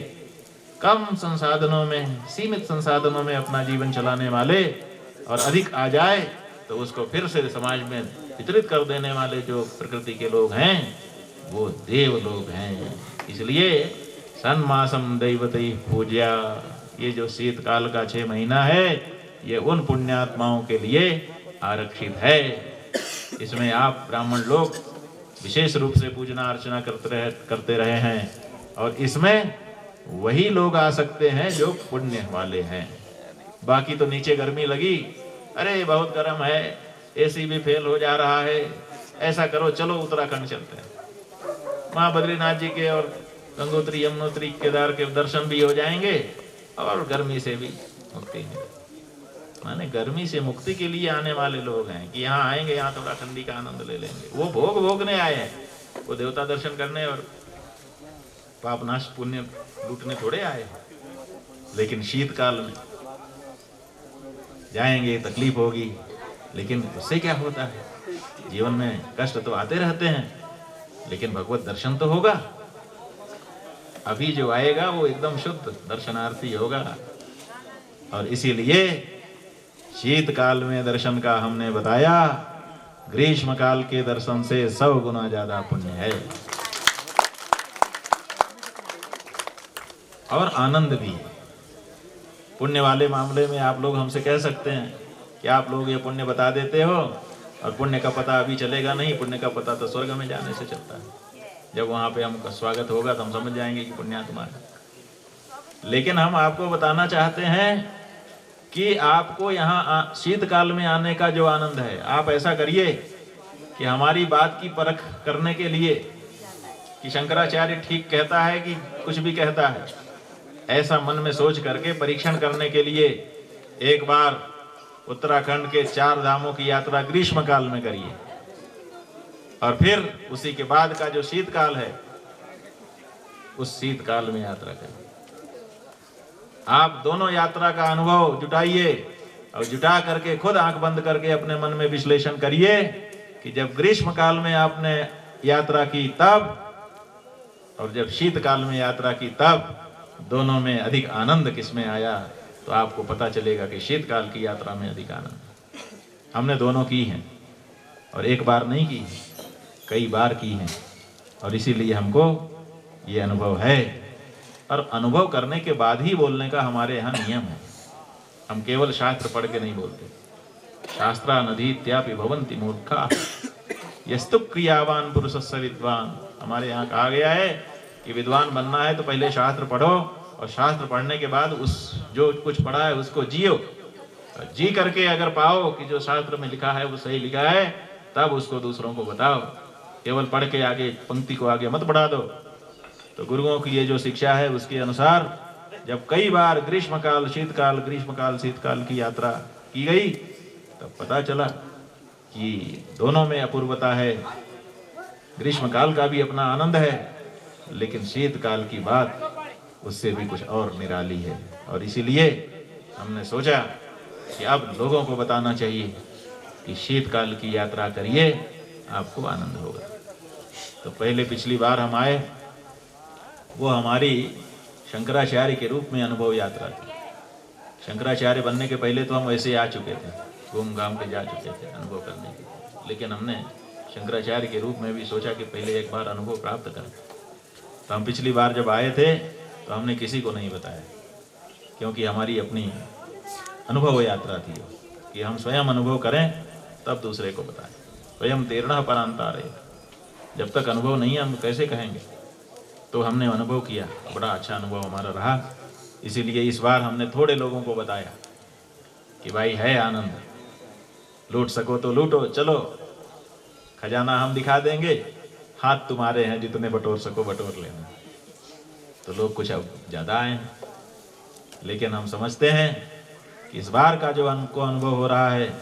कम संसाधनों में, सीमित संसाधनों में अपना जीवन चलाने वाले, और अधिक आ जाए तो उसको फिर से समाज में वितरित कर देने वाले जो प्रकृति के लोग हैं वो देव लोग हैं। इसलिए सन्मासम दैवतैः पूज्या, ये जो शीतकाल का 6 महीना है ये उन पुण्यात्माओं के लिए आरक्षित है। इसमें आप ब्राह्मण लोग विशेष रूप से पूजना अर्चना करते रहे हैं, और इसमें वही लोग आ सकते हैं जो पुण्य वाले हैं। बाकी तो नीचे गर्मी लगी, अरे बहुत गर्म है, एसी भी फेल हो जा रहा है, ऐसा करो चलो उत्तराखंड चलते हैं, वहां बद्रीनाथ जी के और गंगोत्री यमुनोत्री केदार के दर्शन भी हो जाएंगे और गर्मी से भी मुक्ति है। माने गर्मी से मुक्ति के लिए आने वाले लोग हैं कि यहाँ आएंगे, यहाँ थोड़ा ठंडी का आनंद ले लेंगे। वो भोग भोगने आए हैं, वो देवता दर्शन करने और पापनाश पुण्य लूटने थोड़े आए। लेकिन शीतकाल में जाएंगे, तकलीफ होगी, लेकिन उससे क्या होता है, जीवन में कष्ट तो आते रहते हैं, लेकिन भगवत दर्शन तो होगा। अभी जो आएगा वो एकदम शुद्ध दर्शनार्थी होगा। और इसीलिए शीतकाल में दर्शन का हमने बताया, ग्रीष्म काल के दर्शन से 100 गुना ज्यादा पुण्य है और आनंद भी। पुण्य वाले मामले में आप लोग हमसे कह सकते हैं कि आप लोग ये पुण्य बता देते हो और पुण्य का पता अभी चलेगा नहीं, पुण्य का पता तो स्वर्ग में जाने से चलता है। जब वहां पे हमका स्वागत होगा तो हम समझ जाएंगे कि पुण्यात्मा है। लेकिन हम आपको बताना चाहते हैं कि आपको यहाँ शीतकाल में आने का जो आनंद है, आप ऐसा करिए कि हमारी बात की परख करने के लिए कि शंकराचार्य ठीक कहता है कि कुछ भी कहता है, ऐसा मन में सोच करके परीक्षण करने के लिए एक बार उत्तराखंड के 4 धामों की यात्रा ग्रीष्म काल में करिए, और फिर उसी के बाद का जो शीतकाल है उस शीतकाल में यात्रा करिए। आप दोनों यात्रा का अनुभव जुटाइए और जुटा करके खुद आंख बंद करके अपने मन में विश्लेषण करिए कि जब ग्रीष्म काल में आपने यात्रा की तब और जब शीतकाल में यात्रा की तब दोनों में अधिक आनंद किसमें आया, तो आपको पता चलेगा कि शीतकाल की यात्रा में अधिक आनंद। हमने दोनों की हैं और एक बार नहीं की, कई बार की हैं, और इसीलिए हमको ये अनुभव है। और अनुभव करने के बाद ही बोलने का हमारे यहाँ नियम है। हम केवल शास्त्र पढ़ के नहीं बोलते। शास्त्रा नदीत्यापि भवन्ति मूर्खा यस्तु क्रियावान पुरुषस्य विद्वान। हमारे यहाँ कहा गया है कि विद्वान बनना है तो पहले शास्त्र पढ़ो, और शास्त्र पढ़ने के बाद उस जो कुछ पढ़ा है उसको जियो। जी करके अगर पाओ कि जो शास्त्र में लिखा है वो सही लिखा है, तब उसको दूसरों को बताओ। केवल पढ़ के आगे पंक्ति को आगे मत बढ़ा दो। तो गुरुओं की ये जो शिक्षा है उसके अनुसार जब कई बार ग्रीष्मकाल शीतकाल की यात्रा की गई, तब पता चला कि दोनों में अपूर्वता है। ग्रीष्मकाल का भी अपना आनंद है, लेकिन शीतकाल की बात उससे भी कुछ और निराली है। और इसीलिए हमने सोचा कि अब लोगों को बताना चाहिए कि शीतकाल की यात्रा करिए, आपको आनंद होगा। तो पहले पिछली बार हम आए, वो हमारी शंकराचार्य के रूप में अनुभव यात्रा थी। शंकराचार्य बनने के पहले तो हम वैसे आ चुके थे, घूम घाम के जा चुके थे अनुभव करने के लिए, लेकिन हमने शंकराचार्य के रूप में भी सोचा कि पहले एक बार अनुभव प्राप्त करें। तो हम पिछली बार जब आए थे तो हमने किसी को नहीं बताया, क्योंकि हमारी अपनी अनुभव यात्रा थी कि हम स्वयं अनुभव करें तब दूसरे को बताएं। स्वयं तेरना परांता रहे, जब तक अनुभव नहीं हम कैसे कहेंगे। तो हमने अनुभव किया, बड़ा अच्छा अनुभव हमारा रहा। इसीलिए इस बार हमने थोड़े लोगों को बताया कि भाई है आनंद, लूट सको तो लूटो, चलो खजाना हम दिखा देंगे, हाथ तुम्हारे हैं, जितने बटोर सको बटोर लेना। तो लोग कुछ अब ज़्यादा आए हैं, लेकिन हम समझते हैं कि इस बार का जो हमको अनुभव हो रहा है,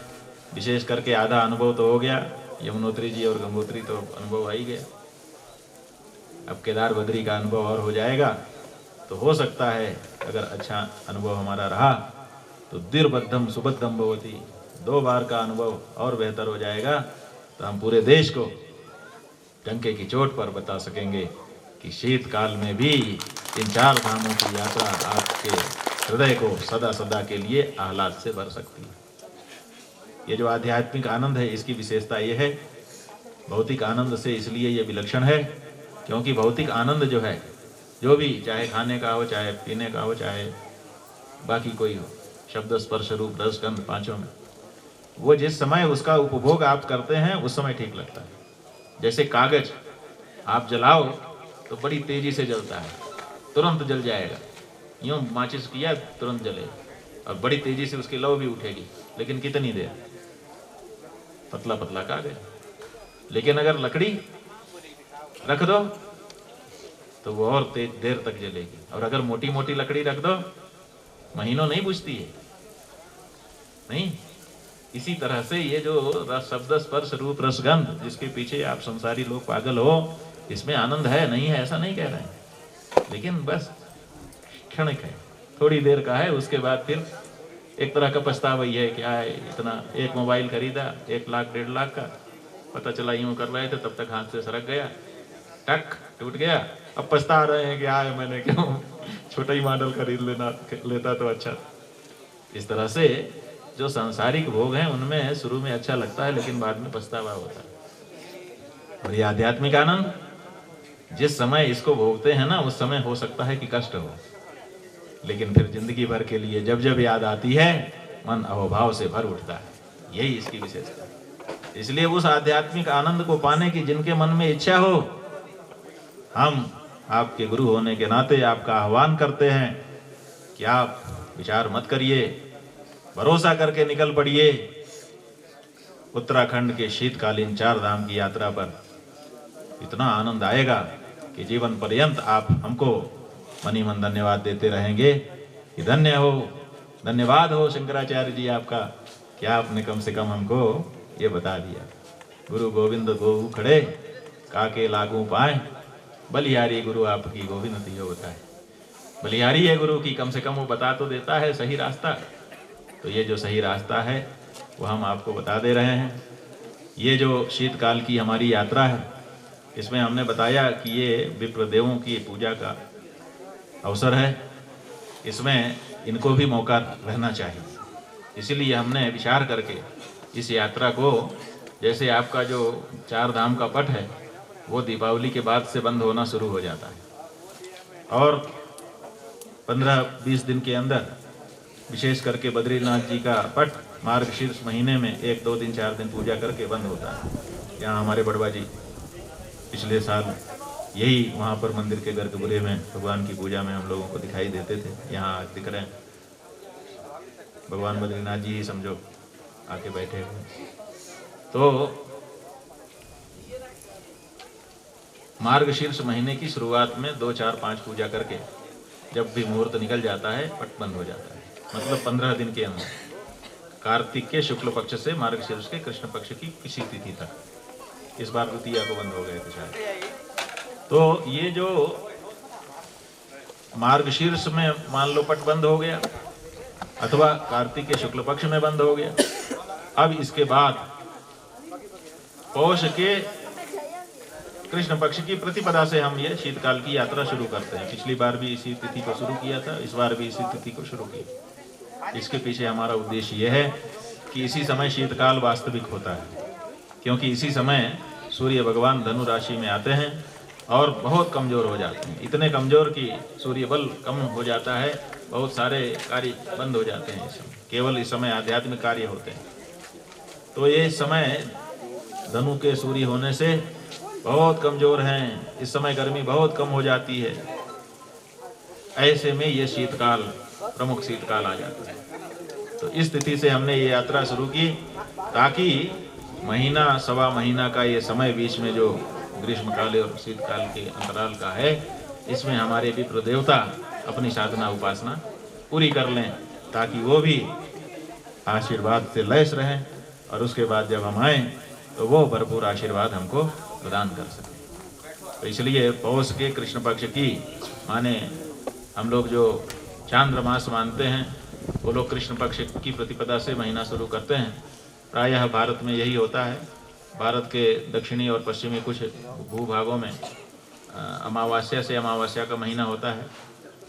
विशेष करके आधा अनुभव तो हो गया, यमुनोत्री जी और गंगोत्री तो अनुभव आ ही गया। अब केदार बद्री का अनुभव और हो जाएगा, तो हो सकता है अगर अच्छा अनुभव हमारा रहा तो दीर्घबद्धम सुबद्धम भवति, 2 बार का अनुभव और बेहतर हो जाएगा। तो हम पूरे देश को डंके की चोट पर बता सकेंगे कि शीतकाल में भी इन 4 धामों की यात्रा आपके हृदय को सदा सदा के लिए आह्लाद से भर सकती है। ये जो आध्यात्मिक आनंद है, इसकी विशेषता ये है, भौतिक आनंद से इसलिए ये विलक्षण है क्योंकि भौतिक आनंद जो है, जो भी चाहे खाने का हो, चाहे पीने का हो, चाहे बाकी कोई हो, शब्द स्पर्श रूप रस गंध पांचों में, वो जिस समय उसका उपभोग आप करते हैं उस समय ठीक लगता है। जैसे कागज आप जलाओ तो बड़ी तेजी से जलता है, तुरंत जल जाएगा, यूं माचिस किया तुरंत जलेगा, और बड़ी तेजी से उसकी लौ भी उठेगी, लेकिन कितनी देर, पतला पतला कागज। लेकिन अगर लकड़ी रख दो तो वो और तेज देर तक जलेगी, और अगर मोटी मोटी लकड़ी रख दो महीनों नहीं बुझती है। नहीं, इसी तरह से ये जो शब्द स्पर्श रूप रसगंध, जिसके पीछे आप संसारी लोग पागल हो, इसमें आनंद है नहीं है ऐसा नहीं कह रहे हैं, लेकिन बस क्षणिक है, थोड़ी देर का है। उसके बाद फिर एक तरह का पछतावा ही है कि आए इतना, एक मोबाइल खरीदा 1 लाख 1.5 लाख का, पता चला यूं कर रहे थे, तब तक हाथ से सरक गया, टक टूट गया। अब पछता रहे हैं कि आए मैंने क्यों छोटा ही मॉडल खरीद लेता तो अच्छा। इस तरह से जो सांसारिक भोग हैं उनमें शुरू में अच्छा लगता है, लेकिन बाद में पछतावा होता है। और ये आध्यात्मिक आनंद जिस समय इसको भोगते हैं ना, उस समय हो सकता है कि कष्ट हो, लेकिन फिर जिंदगी भर के लिए जब जब याद आती है मन अहोभाव से भर उठता है। यही इसकी विशेषता है। इसलिए उस आध्यात्मिक आनंद को पाने की जिनके मन में इच्छा हो, हम आपके गुरु होने के नाते आपका आह्वान करते हैं कि आप विचार मत करिए, भरोसा करके निकल पड़िए उत्तराखंड के शीतकालीन 4 धाम की यात्रा पर। इतना आनंद आएगा कि जीवन पर्यंत आप हमको मनी मन धन्यवाद देते रहेंगे कि धन्य हो, धन्यवाद हो शंकराचार्य जी आपका, क्या आपने कम से कम हमको ये बता दिया। गुरु गोविंद गोहु खड़े काके लागू पाए, बलिहारी गुरु आपकी गोविंद दियो होता है। बलिहारी है गुरु की, कम से कम वो बता तो देता है सही रास्ता। तो ये जो सही रास्ता है वो हम आपको बता दे रहे हैं। ये जो शीतकाल की हमारी यात्रा है, इसमें हमने बताया कि ये विप्रदेवों की पूजा का अवसर है, इसमें इनको भी मौका रहना चाहिए। इसीलिए हमने विचार करके इस यात्रा को, जैसे आपका जो 4 धाम का पट है वो दीपावली के बाद से बंद होना शुरू हो जाता है, और 15-20 दिन के अंदर विशेष करके बद्रीनाथ जी का पट मार्गशीर्ष महीने में 1-2 दिन 4 दिन पूजा करके बंद होता है। यहाँ हमारे बड़वा जी पिछले साल यही वहाँ पर मंदिर के गर्भगृह में भगवान की पूजा में हम लोगों को दिखाई देते थे। यहाँ आज दिख रहे हैं भगवान बद्रीनाथ जी ही समझो आके बैठे हुए। तो मार्गशीर्ष महीने की शुरुआत में 2, 4, 5 पूजा करके जब भी मुहूर्त निकल जाता है पट बंद हो जाता है। मतलब 15 दिन के अंदर कार्तिक के शुक्ल पक्ष से मार्गशीर्ष के कृष्ण पक्ष की किसी तिथि तक। इस बार द्वितीया को बंद हो गए थे शायद। तो ये जो मार्गशीर्ष में मान लो पट बंद हो गया अथवा कार्तिक के शुक्ल पक्ष में बंद हो गया। अब इसके बाद पौष के कृष्ण पक्ष की प्रतिपदा से हम ये शीतकाल की यात्रा शुरू करते हैं। पिछली बार भी इसी तिथि को शुरू किया था, इस बार भी इसी तिथि को शुरू किया। इसके पीछे हमारा उद्देश्य यह है कि इसी समय शीतकाल वास्तविक होता है, क्योंकि इसी समय सूर्य भगवान धनु राशि में आते हैं और बहुत कमजोर हो जाते हैं। इतने कमजोर कि सूर्य बल कम हो जाता है, बहुत सारे कार्य बंद हो जाते हैं। इस समय केवल इस समय आध्यात्मिक कार्य होते हैं। तो ये समय धनु के सूर्य होने से बहुत कमजोर हैं। इस समय गर्मी बहुत कम हो जाती है। ऐसे में ये शीतकाल प्रमुख शीतकाल आ जाता है। तो इस तिथि से हमने ये यात्रा शुरू की ताकि महीना सवा महीना का ये समय बीच में जो ग्रीष्मकाल और शीतकाल के अंतराल का है, इसमें हमारे विप्र देवता अपनी साधना उपासना पूरी कर लें ताकि वो भी आशीर्वाद से लैस रहें और उसके बाद जब हम आए तो वो भरपूर आशीर्वाद हमको प्रदान कर सके। तो इसलिए पौष के कृष्ण पक्ष की माने हम लोग जो चांद्रमास मानते हैं वो लोग कृष्ण पक्ष की प्रतिपदा से महीना शुरू करते हैं। प्रायः भारत में यही होता है। भारत के दक्षिणी और पश्चिमी कुछ भूभागों में अमावस्या से अमावस्या का महीना होता है।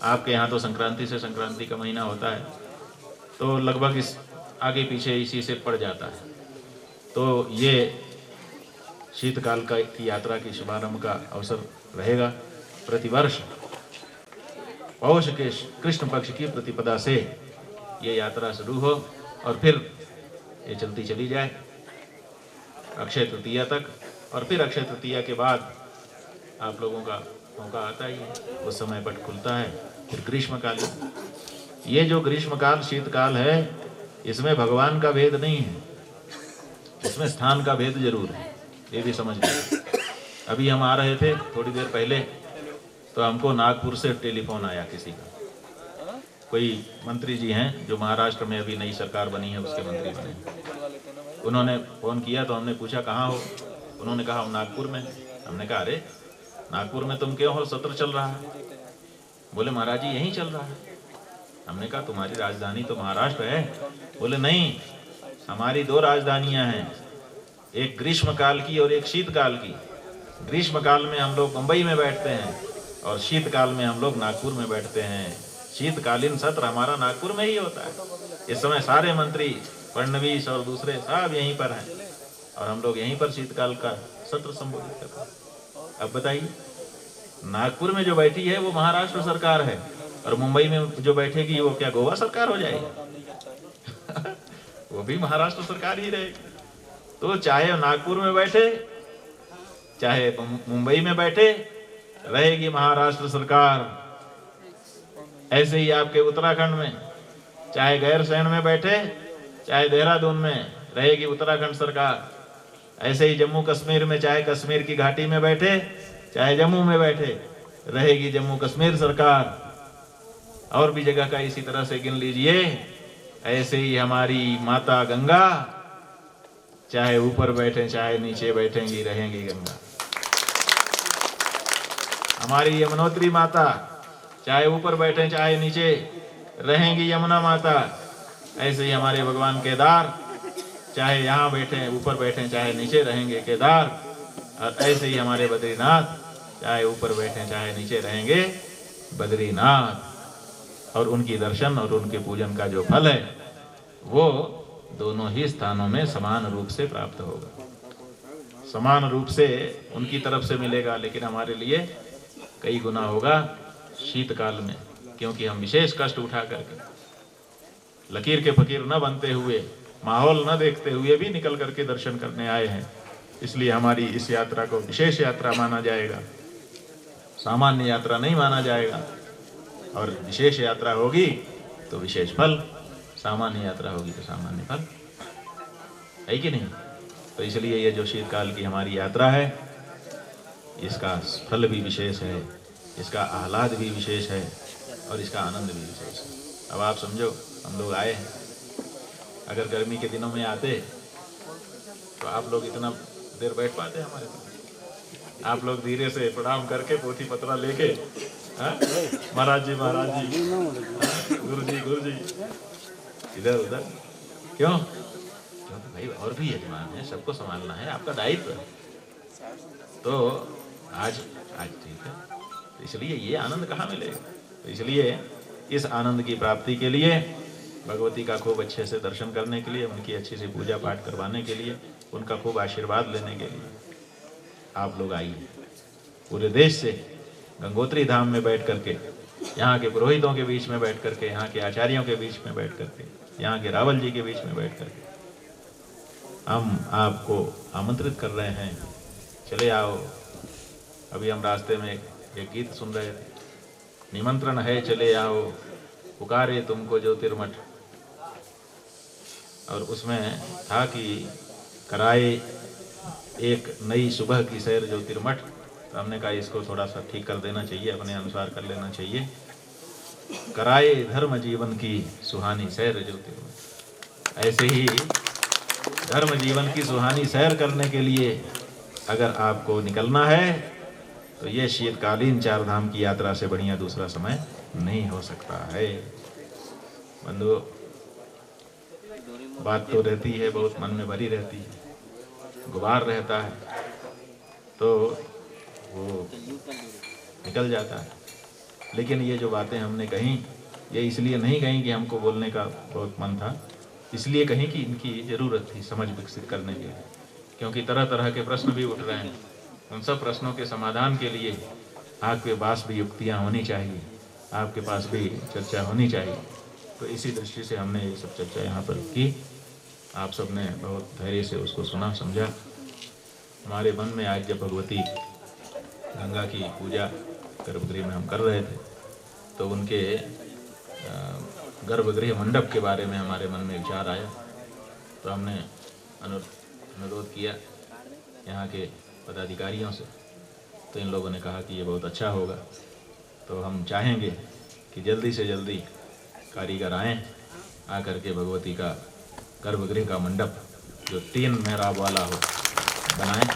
आपके यहाँ तो संक्रांति से संक्रांति का महीना होता है। तो लगभग इस आगे पीछे इसी से पड़ जाता है। तो ये शीतकाल का की यात्रा की शुभारंभ का अवसर रहेगा। प्रतिवर्ष पौष के कृष्ण पक्ष की प्रतिपदा से ये यात्रा शुरू हो और फिर ये चलती चली जाए अक्षय तृतीया तक। और फिर अक्षय तृतीया के बाद आप लोगों का मौका आता ही है, उस समय पट खुलता है। फिर ग्रीष्मकाल, ये जो ग्रीष्मकाल शीतकाल है इसमें भगवान का भेद नहीं है, इसमें स्थान का भेद जरूर है, ये भी समझ लीजिए। अभी हम आ रहे थे थोड़ी देर पहले तो हमको नागपुर से टेलीफोन आया किसी का। कोई मंत्री जी हैं जो महाराष्ट्र में अभी नई सरकार बनी है उसके मंत्री बने। उन्होंने फ़ोन किया तो हमने पूछा कहाँ हो। उन्होंने कहा हम नागपुर में। हमने कहा अरे नागपुर में तुम क्यों हो, सत्र चल रहा है। बोले महाराज जी यहीं चल रहा है। हमने कहा तुम्हारी राजधानी तो महाराष्ट्र है। बोले नहीं, हमारी 2 राजधानियां हैं, एक ग्रीष्मकाल की और एक शीतकाल की। ग्रीष्मकाल में हम लोग मुंबई में बैठते हैं और शीतकाल में हम लोग नागपुर में बैठते हैं। शीतकालीन सत्र हमारा नागपुर में ही होता है। इस समय सारे मंत्री फडणवीस और दूसरे सब यहीं पर हैं और हम लोग यहीं पर शीतकाल का सत्र संबोधित करते हैं। अब बताइए, नागपुर में जो बैठी है वो महाराष्ट्र सरकार है और मुंबई में जो बैठेगी वो क्या गोवा सरकार हो जाएगी? वो भी महाराष्ट्र सरकार ही रहेगी। तो चाहे नागपुर में बैठे चाहे मुंबई में बैठे, रहेगी महाराष्ट्र सरकार। ऐसे ही आपके उत्तराखंड में चाहे गैरसैंण में बैठे चाहे देहरादून में, रहेगी उत्तराखंड सरकार। ऐसे ही जम्मू कश्मीर में चाहे कश्मीर की घाटी में बैठे चाहे जम्मू में बैठे, रहेगी जम्मू कश्मीर सरकार। और भी जगह का इसी तरह से गिन लीजिए। ऐसे ही हमारी माता गंगा चाहे ऊपर बैठे चाहे नीचे बैठेंगी, रहेंगी गंगा। हमारी यमुनोत्री माता चाहे ऊपर बैठे चाहे नीचे, रहेंगी यमुना माता। ऐसे ही हमारे भगवान केदार चाहे यहाँ बैठे ऊपर बैठे चाहे नीचे, रहेंगे केदार। और ऐसे ही हमारे बद्रीनाथ चाहे ऊपर बैठे चाहे नीचे, रहेंगे बद्रीनाथ। और उनकी दर्शन और उनके पूजन का जो फल है वो दोनों ही स्थानों में समान रूप से प्राप्त होगा, समान रूप से उनकी तरफ से मिलेगा। लेकिन हमारे लिए कई गुना होगा शीतकाल में, क्योंकि हम विशेष कष्ट उठा करके लकीर के फकीर न बनते हुए, माहौल न देखते हुए भी निकल करके दर्शन करने आए हैं। इसलिए हमारी इस यात्रा को विशेष यात्रा माना जाएगा। सामान्य यात्रा नहीं माना जाएगा, और विशेष यात्रा होगी तो विशेष फल, सामान्य यात्रा होगी तो सामान्य फल, है कि नहीं। तो इसलिए ये जो शीतकाल की हमारी यात्रा है, इसका फल भी विशेष है, इसका आह्लाद भी विशेष है, और इसका आनंद भी विशेष है। अब आप समझो, हम लोग आए हैं, अगर गर्मी के दिनों में आते तो आप लोग इतना देर बैठ पाते हमारे पास? आप लोग धीरे से प्रणाम करके पोथी पत्रा लेके, महाराज जी महाराज जी, गुरु जी, इधर उधर क्यों? क्योंकि भाई और भी यजमान है, सबको संभालना है, आपका दायित्व है। तो आज ठीक है, तो इसलिए ये आनंद कहाँ मिलेगा? तो इसलिए इस आनंद की प्राप्ति के लिए, भगवती का खूब अच्छे से दर्शन करने के लिए, उनकी अच्छी से पूजा पाठ करवाने के लिए, उनका खूब आशीर्वाद लेने के लिए आप लोग आइए। पूरे देश से गंगोत्री धाम में बैठ करके, यहाँ के पुरोहितों के बीच में बैठ करके, यहाँ के आचार्यों के बीच में बैठ करके, यहाँ के रावल जी के बीच में बैठ करके हम आपको आमंत्रित कर रहे हैं, चले आओ। अभी हम रास्ते में एक गीत सुन रहे थे, निमंत्रण है चले आओ, पुकारे तुमको ज्योतिर्मठ, और उसमें था कि कराए एक नई सुबह की सैर ज्योतिर्मठ। तो हमने कहा इसको थोड़ा सा ठीक कर देना चाहिए, अपने अनुसार कर लेना चाहिए। कराए धर्म जीवन की सुहानी सैर ज्योतिर्मठ। ऐसे ही धर्म जीवन की सुहानी सैर करने के लिए अगर आपको निकलना है तो ये शीतकालीन चार धाम की यात्रा से बढ़िया दूसरा समय नहीं हो सकता है। बंधु, बात तो रहती है, बहुत मन में भरी रहती है, गुबार रहता है, तो वो निकल जाता है। लेकिन ये जो बातें हमने कही, ये इसलिए नहीं कही कि हमको बोलने का बहुत मन था, इसलिए कही कि इनकी ज़रूरत थी समझ विकसित करने के लिए, क्योंकि तरह तरह के प्रश्न भी उठ रहे हैं। उन सब प्रश्नों के समाधान के लिए आपके पास भी युक्तियाँ होनी चाहिए, आपके पास भी चर्चा होनी चाहिए। तो इसी दृष्टि से हमने ये सब चर्चा यहाँ पर की। आप सब ने बहुत धैर्य से उसको सुना, समझा। हमारे मन में आज जब भगवती गंगा की पूजा गर्भगृह में हम कर रहे थे, तो उनके गर्भगृह मंडप के बारे में हमारे मन में विचार आया। तो हमने अनुरोध किया यहाँ के पदाधिकारियों से, तो इन लोगों ने कहा कि ये बहुत अच्छा होगा। तो हम चाहेंगे कि जल्दी से जल्दी कारीगर आएँ, आकर के भगवती का गर्भगृह का मंडप जो 3 मेहराब वाला हो बनाएं,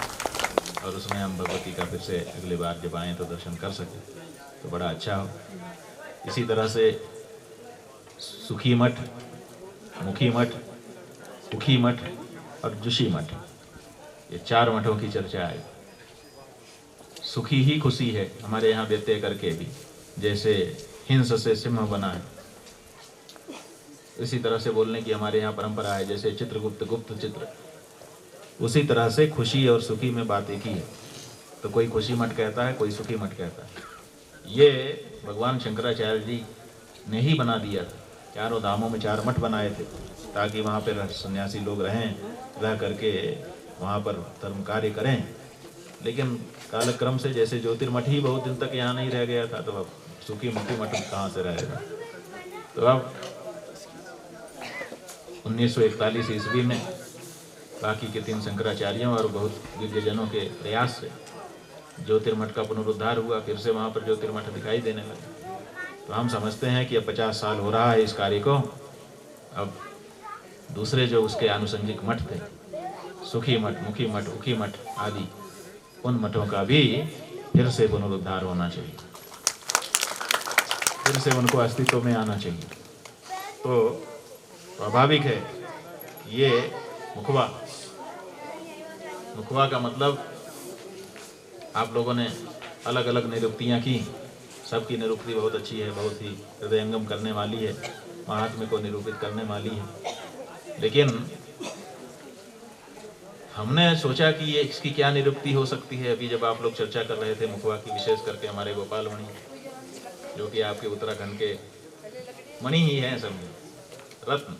और उसमें हम भगवती का फिर से अगली बार जब आएँ तो दर्शन कर सकें, तो बड़ा अच्छा हो। इसी तरह से सुखी मठ, मुखी मठ, उखी मठ और जुशी मठ, ये 4 मठों की चर्चा है। सुखी ही खुशी है, हमारे यहाँ व्यत्यय करके भी, जैसे हिंस से सिंह बना है, इसी तरह से बोलने की हमारे यहाँ परंपरा है। जैसे चित्रगुप्त गुप्त चित्र, उसी तरह से खुशी और सुखी में बात एक ही है। तो कोई खुशी मठ कहता है, कोई सुखी मठ कहता है। ये भगवान शंकराचार्य जी ने ही बना दिया था। 4 धामों में 4 मठ बनाए थे, ताकि वहाँ पर सन्यासी लोग रहें, रह करके वहाँ पर धर्म कार्य करें। लेकिन कालक्रम से जैसे ज्योतिर्मठ ही बहुत दिन तक यहाँ नहीं रह गया था, तो अब सुखी मुखी मठ कहाँ से रहेगा। तो अब 1941 ईस्वी में बाकी के 3 शंकराचार्यों और बहुत दिव्यजनों के प्रयास से ज्योतिर्मठ का पुनरुद्धार हुआ, फिर से वहाँ पर ज्योतिर्मठ दिखाई देने लगे। तो हम समझते हैं कि अब 50 साल हो रहा है इस कार्य को। अब दूसरे जो उसके आनुषंगिक मठ थे, सुखी मठ, मुखी मठ, उखी मठ आदि, उन मठों का भी फिर से पुनरुद्धार होना चाहिए, फिर से उनको अस्तित्व में आना चाहिए। तो स्वाभाविक है ये मुखवा का मतलब आप लोगों ने अलग अलग निरुक्तियाँ की, सबकी निरुक्ति बहुत अच्छी है, बहुत ही हृदयंगम करने वाली है, महात्म्य को निरूपित करने वाली है। लेकिन हमने सोचा कि ये इसकी क्या निरुक्ति हो सकती है। अभी जब आप लोग चर्चा कर रहे थे मुखवा की, विशेष करके हमारे गोपाल मणि, जो कि आपके उत्तराखंड के मणि ही हैं, समझे रत्न,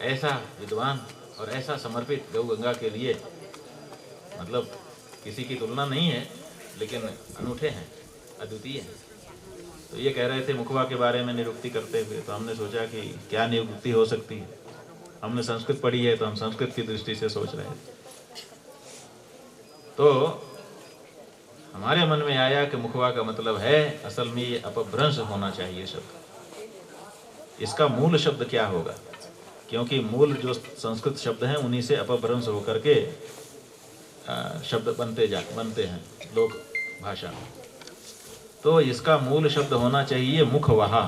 ऐसा विद्वान और ऐसा समर्पित गौ गंगा के लिए, मतलब किसी की तुलना नहीं है। लेकिन अनूठे हैं, अद्वितीय हैं। तो ये कह रहे थे मुखवा के बारे में निरुक्ति करते हुए, तो हमने सोचा कि क्या निरुक्ति हो सकती है। हमने संस्कृत पढ़ी है तो हम संस्कृत की दृष्टि से सोच रहे थे। तो हमारे मन में आया कि मुखवा का मतलब है, असल में ये अपभ्रंश होना चाहिए शब्द। इसका मूल शब्द क्या होगा, क्योंकि मूल जो संस्कृत शब्द हैं उन्हीं से अपभ्रंश होकर के शब्द बनते हैं लोक भाषा में। तो इसका मूल शब्द होना चाहिए मुखवहा।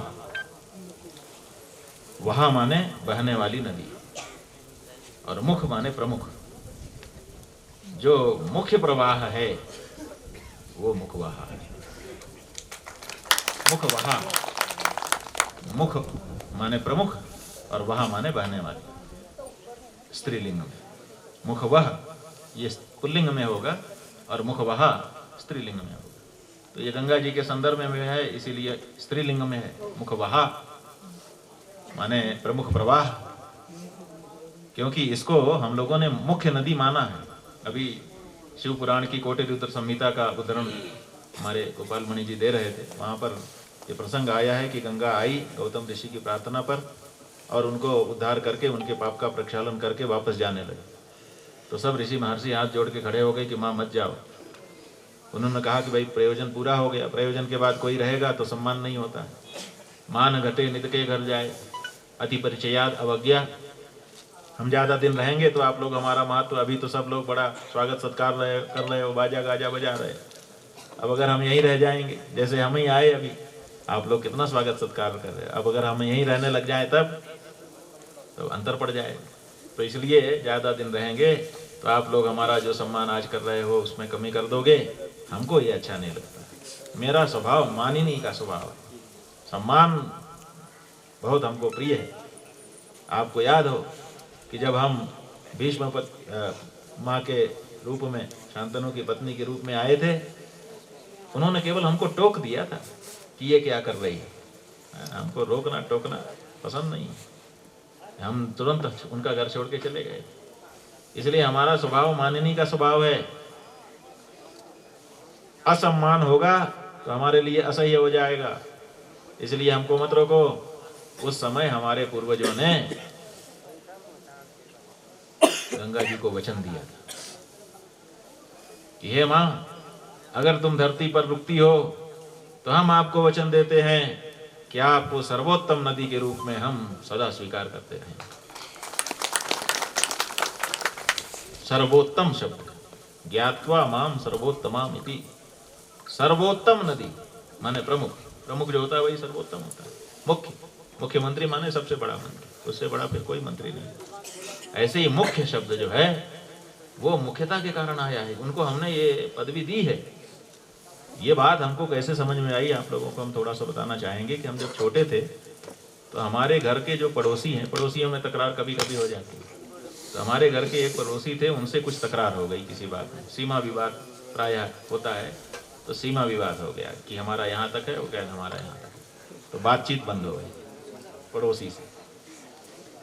वहा माने बहने वाली नदी और मुख माने प्रमुख। जो मुख्य प्रवाह है वो मुखवहा है। मुखवहा, मुख माने प्रमुख और वहा माने बहने वाली, स्त्रीलिंग में। मुखवह ये पुल्लिंग में होगा और मुखवहा स्त्रीलिंग में होगा। तो ये गंगा जी के संदर्भ में है, इसीलिए स्त्रीलिंग में है। मुखवहा माने प्रमुख प्रवाह, क्योंकि इसको हम लोगों ने मुख्य नदी माना है। अभी शिव पुराण की कोटिरुद्र संहिता का उदाहरण हमारे गोपाल मणि जी दे रहे थे। वहाँ पर ये प्रसंग आया है कि गंगा आई गौतम ऋषि की प्रार्थना पर और उनको उद्धार करके उनके पाप का प्रक्षालन करके वापस जाने लगे। तो सब ऋषि महर्षि हाथ जोड़ के खड़े हो गए कि माँ मत जाओ। उन्होंने कहा कि भाई प्रयोजन पूरा हो गया, प्रयोजन के बाद कोई रहेगा तो सम्मान नहीं होता है। मान घटे नित के घर जाए, अति परिचयाद अवज्ञा। हम ज़्यादा दिन रहेंगे तो आप लोग हमारा महत्व, अभी तो सब लोग बड़ा स्वागत सत्कार कर रहे हो, बाजा गाजा बजा रहे। अब अगर हम यहीं रह जाएंगे, जैसे हम ही आए अभी, आप लोग कितना स्वागत सत्कार कर रहे हैं, अब अगर हम यहीं रहने लग जाए तब तो अंतर पड़ जाए। तो इसलिए ज़्यादा दिन रहेंगे तो आप लोग हमारा जो सम्मान आज कर रहे हो उसमें कमी कर दोगे, हमको ये अच्छा नहीं लगता। मेरा स्वभाव मानिनी का स्वभाव है, सम्मान बहुत हमको प्रिय है। आपको याद हो कि जब हम भीष्म माँ के रूप में, शांतनु की पत्नी के रूप में आए थे, उन्होंने केवल हमको टोक दिया था कि ये क्या कर रही है। हमको रोकना टोकना पसंद नहीं, हम तुरंत उनका घर छोड़ के चले गए। इसलिए हमारा स्वभाव माननी का स्वभाव है। असम्मान होगा तो हमारे लिए असह्य हो जाएगा, इसलिए हमको मत रोको। उस समय हमारे पूर्वजों ने गंगा जी को वचन दिया था कि हे माँ, अगर तुम धरती पर रुकती हो तो हम आपको वचन देते हैं कि आपको सर्वोत्तम नदी के रूप में हम सदा स्वीकार करते रहें। सर्वोत्तम शब्द, ज्ञात्वा माम सर्वोत्तमाम इति। सर्वोत्तम नदी माने प्रमुख, प्रमुख जो होता है वही सर्वोत्तम होता है। मुख्य, मुख्यमंत्री माने सबसे बड़ा मंत्री, उससे बड़ा फिर कोई मंत्री नहीं। ऐसे ही मुख्य शब्द जो है वो मुख्यता के कारण आया है, उनको हमने ये पदवी दी है। ये बात हमको कैसे समझ में आई, आप लोगों को हम थोड़ा सा बताना चाहेंगे कि हम जब छोटे थे तो हमारे घर के जो पड़ोसी हैं, पड़ोसियों में तकरार कभी कभी हो जाती है। तो हमारे घर के एक पड़ोसी थे, उनसे कुछ तकरार हो गई किसी बात में, सीमा विवाद प्रायः होता है। तो सीमा विवाद हो गया कि हमारा यहाँ तक है, वो कह हमारा यहाँ तक है। तो बातचीत बंद हो गई पड़ोसी से।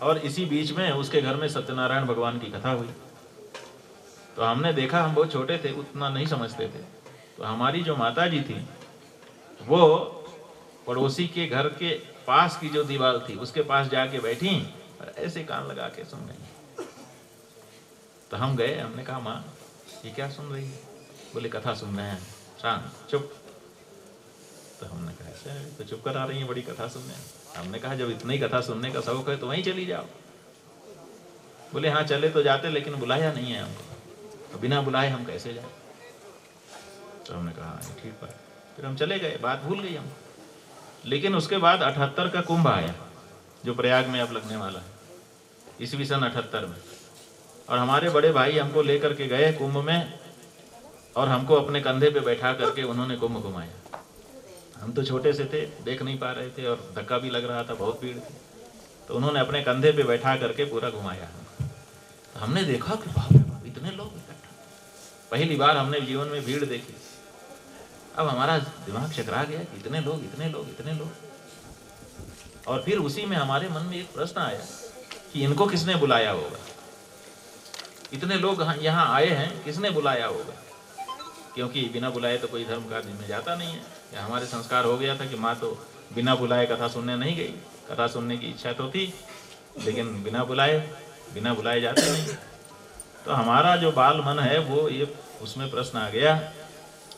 और इसी बीच में उसके घर में सत्यनारायण भगवान की कथा हुई। तो हमने देखा, हम बहुत छोटे थे, उतना नहीं समझते थे। तो हमारी जो माता जी थी वो पड़ोसी के घर के पास की जो दीवार थी उसके पास जाके बैठी और ऐसे कान लगा के सुन रही। तो हम गए, हमने कहा माँ ये क्या सुन रही है? बोले कथा सुन रहे हैं। शांत, चुप। तो हमने कहा ऐसे तो चुप कर आ रही है, बड़ी कथा सुनने। हमने कहा जब इतनी कथा सुनने का शौक है तो वहीं चली जाओ। बोले हाँ चले तो जाते, लेकिन बुलाया नहीं है हमको, तो बिना बुलाए हम कैसे जाए? तो हमने कहा ठीक है। फिर हम चले गए, बात भूल गई हम। लेकिन उसके बाद 78 का कुंभ आया जो प्रयाग में अब लगने वाला है, ईस्वी सन 78 में। और हमारे बड़े भाई हमको लेकर के गए कुंभ में और हमको अपने कंधे पे बैठा करके उन्होंने कुंभ घुमाया। हम तो छोटे से थे, देख नहीं पा रहे थे और धक्का भी लग रहा था, बहुत भीड़ थी। तो उन्होंने अपने कंधे पे बैठा करके पूरा घुमाया। तो हमने देखा कि बाप रे बाप, इतने लोग इकट्ठा। पहली बार हमने जीवन में भीड़ देखी। अब हमारा दिमाग चकरा गया, इतने लोग इतने लोग इतने लोग। और फिर उसी में हमारे मन में एक प्रश्न आया कि इनको किसने बुलाया होगा? इतने लोग यहाँ आए हैं, किसने बुलाया होगा? क्योंकि बिना बुलाए तो कोई धर्म कार्य में जाता नहीं है। या हमारे संस्कार हो गया था कि माँ तो बिना बुलाए कथा सुनने नहीं गई, कथा सुनने की इच्छा तो थी लेकिन बिना बुलाए जाते नहीं। तो हमारा जो बाल मन है वो ये उसमें प्रश्न आ गया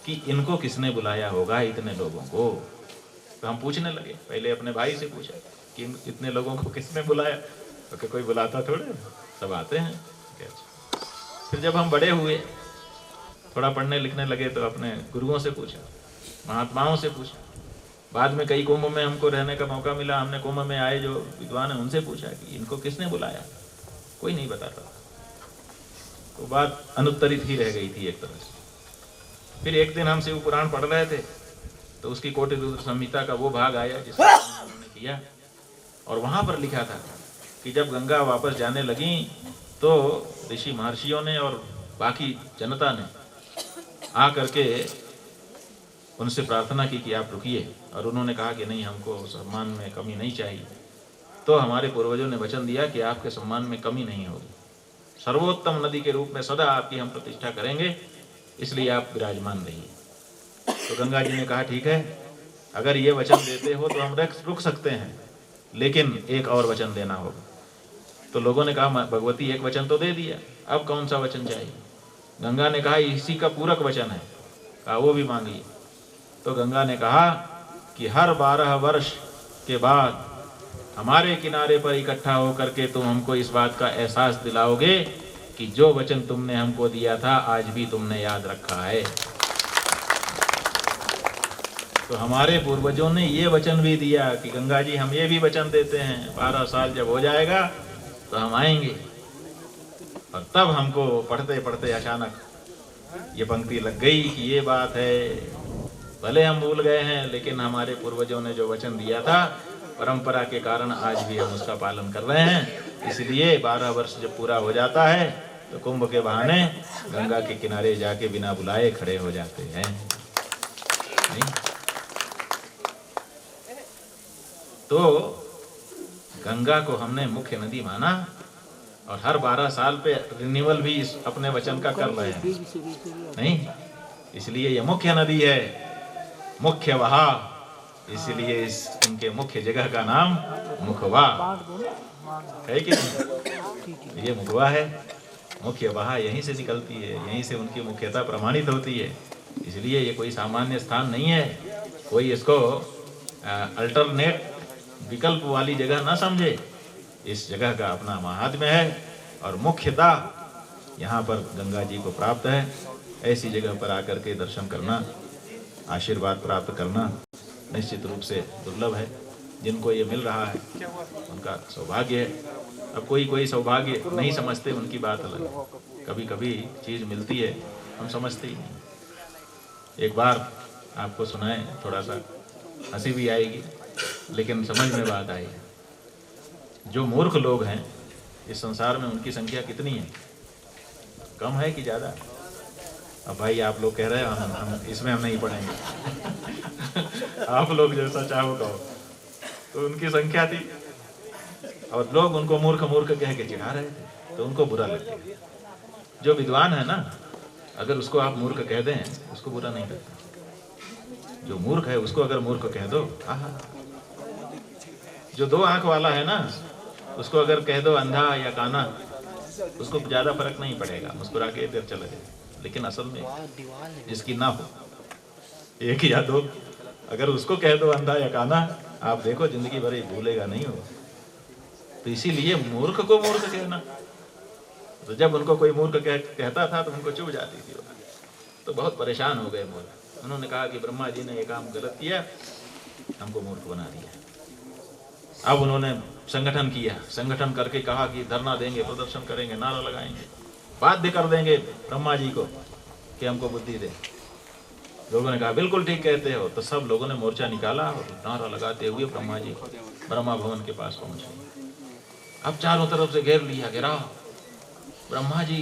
कि इनको किसने बुलाया होगा इतने लोगों को। तो हम पूछने लगे, पहले अपने भाई से पूछा कि इतने लोगों को किसने बुलाया, तो कोई बुलाता थोड़े, सब आते हैं। फिर जब हम बड़े हुए, थोड़ा पढ़ने लिखने लगे, तो अपने गुरुओं से पूछा, महात्माओं से पूछा। बाद में कई कुंभ में हमको रहने का मौका मिला, हमने कुंभ में आए जो विद्वान हैं उनसे पूछा कि इनको किसने बुलाया, कोई नहीं बताता। तो बात अनुत्तरित ही रह गई थी एक तरह से। फिर एक दिन हम शिव पुराण पढ़ रहे थे, तो उसकी कोटि रुद्र संहिता का वो भाग आया जिसका उन्होंने किया, और वहां पर लिखा था कि जब गंगा वापस जाने लगी तो ऋषि महर्षियों ने और बाकी जनता ने आ करके उनसे प्रार्थना की कि आप रुकिए, और उन्होंने कहा कि नहीं, हमको सम्मान में कमी नहीं चाहिए। तो हमारे पूर्वजों ने वचन दिया कि आपके सम्मान में कमी नहीं होगी, सर्वोत्तम नदी के रूप में सदा आपकी हम प्रतिष्ठा करेंगे, इसलिए आप विराजमान रहिए। तो गंगा जी ने कहा ठीक है, अगर ये वचन देते हो तो हम रुक सकते हैं, लेकिन एक और वचन देना होगा। तो लोगों ने कहा भगवती एक वचन तो दे दिया, अब कौन सा वचन चाहिए। गंगा ने कहा इसी का पूरक वचन है, कहा वो भी मांगिए। तो गंगा ने कहा कि हर 12 वर्ष के बाद हमारे किनारे पर इकट्ठा होकर के तुम हमको इस बात का एहसास दिलाओगे कि जो वचन तुमने हमको दिया था आज भी तुमने याद रखा है। तो हमारे पूर्वजों ने ये वचन भी दिया कि गंगा जी हम ये भी वचन देते हैं 12 साल जब हो जाएगा तो हम आएंगे। और तब हमको पढ़ते पढ़ते अचानक ये पंक्ति लग गई कि ये बात है, भले हम भूल गए हैं लेकिन हमारे पूर्वजों ने जो वचन दिया था परंपरा के कारण आज भी हम उसका पालन कर रहे हैं। इसलिए 12 वर्ष जब पूरा हो जाता है तो कुंभ के बहाने गंगा के किनारे जाके बिना बुलाए खड़े हो जाते हैं। नहीं? तो गंगा को हमने मुख्य नदी माना और हर 12 साल पे रिन्यूअल भी इस अपने वचन का कर रहे हैं। नहीं, इसलिए ये मुख्य नदी है, मुख्य वहा, इसलिए इनके मुख्य जगह का नाम मुखवा है कि नहीं? ये मुखवा है, मुख्य वहा यहीं से निकलती है, यहीं से उनकी मुख्यता प्रमाणित होती है। इसलिए ये कोई सामान्य स्थान नहीं है, कोई इसको अल्टरनेट विकल्प वाली जगह ना समझे। इस जगह का अपना महात्म्य है और मुख्यता यहाँ पर गंगा जी को प्राप्त है। ऐसी जगह पर आकर के दर्शन करना, आशीर्वाद प्राप्त करना निश्चित रूप से दुर्लभ है। जिनको ये मिल रहा है उनका सौभाग्य है। अब कोई सौभाग्य नहीं समझते, उनकी बात अलग। कभी कभी चीज़ मिलती है हम समझते ही नहीं। एक बार आपको सुनाए, थोड़ा सा हंसी भी आएगी लेकिन समझ में बात आई। जो मूर्ख लोग हैं इस संसार में उनकी संख्या कितनी है? कम है कि ज़्यादा? अब भाई आप लोग कह रहे हैं हम इसमें हम नहीं पढ़ेंगे आप लोग जैसा चाहो कहो। तो उनकी संख्या थी और लोग उनको मूर्ख मूर्ख कह के चिढ़ा रहे थे, तो उनको बुरा लगता। जो विद्वान है ना, अगर उसको आप मूर्ख कह दें उसको बुरा नहीं लगता। जो मूर्ख है उसको अगर मूर्ख कह दो, आहा। जो 2 आंख वाला है ना, उसको अगर कह दो अंधा या काना, उसको ज़्यादा फर्क नहीं पड़ेगा, मुस्कुरा के इधर चला जाए। लेकिन असल में जिसकी ना हो, 1 या 2, अगर उसको कह दो अंधा या काना, आप देखो जिंदगी भर भूलेगा नहीं होगा। तो इसीलिए मूर्ख को मूर्ख कहना, तो जब उनको कोई मूर्ख कहता था तो उनको चुभ जाती थी। तो बहुत परेशान हो गए मूर्ख। उन्होंने कहा कि ब्रह्मा जी ने ये काम गलत किया, हमको मूर्ख बना दिया। अब उन्होंने संगठन किया, संगठन करके कहा कि धरना देंगे, प्रदर्शन करेंगे, नारा लगाएंगे, बाध्य कर देंगे ब्रह्मा जी को कि हमको बुद्धि दे। लोगों ने कहा बिल्कुल ठीक कहते हो। तो सब लोगों ने मोर्चा निकाला और नारा लगाते हुए ब्रह्मा जी को ब्रह्मा भवन के पास पहुंचे। अब चारों तरफ से घेर लिया, घेरा। ब्रह्मा जी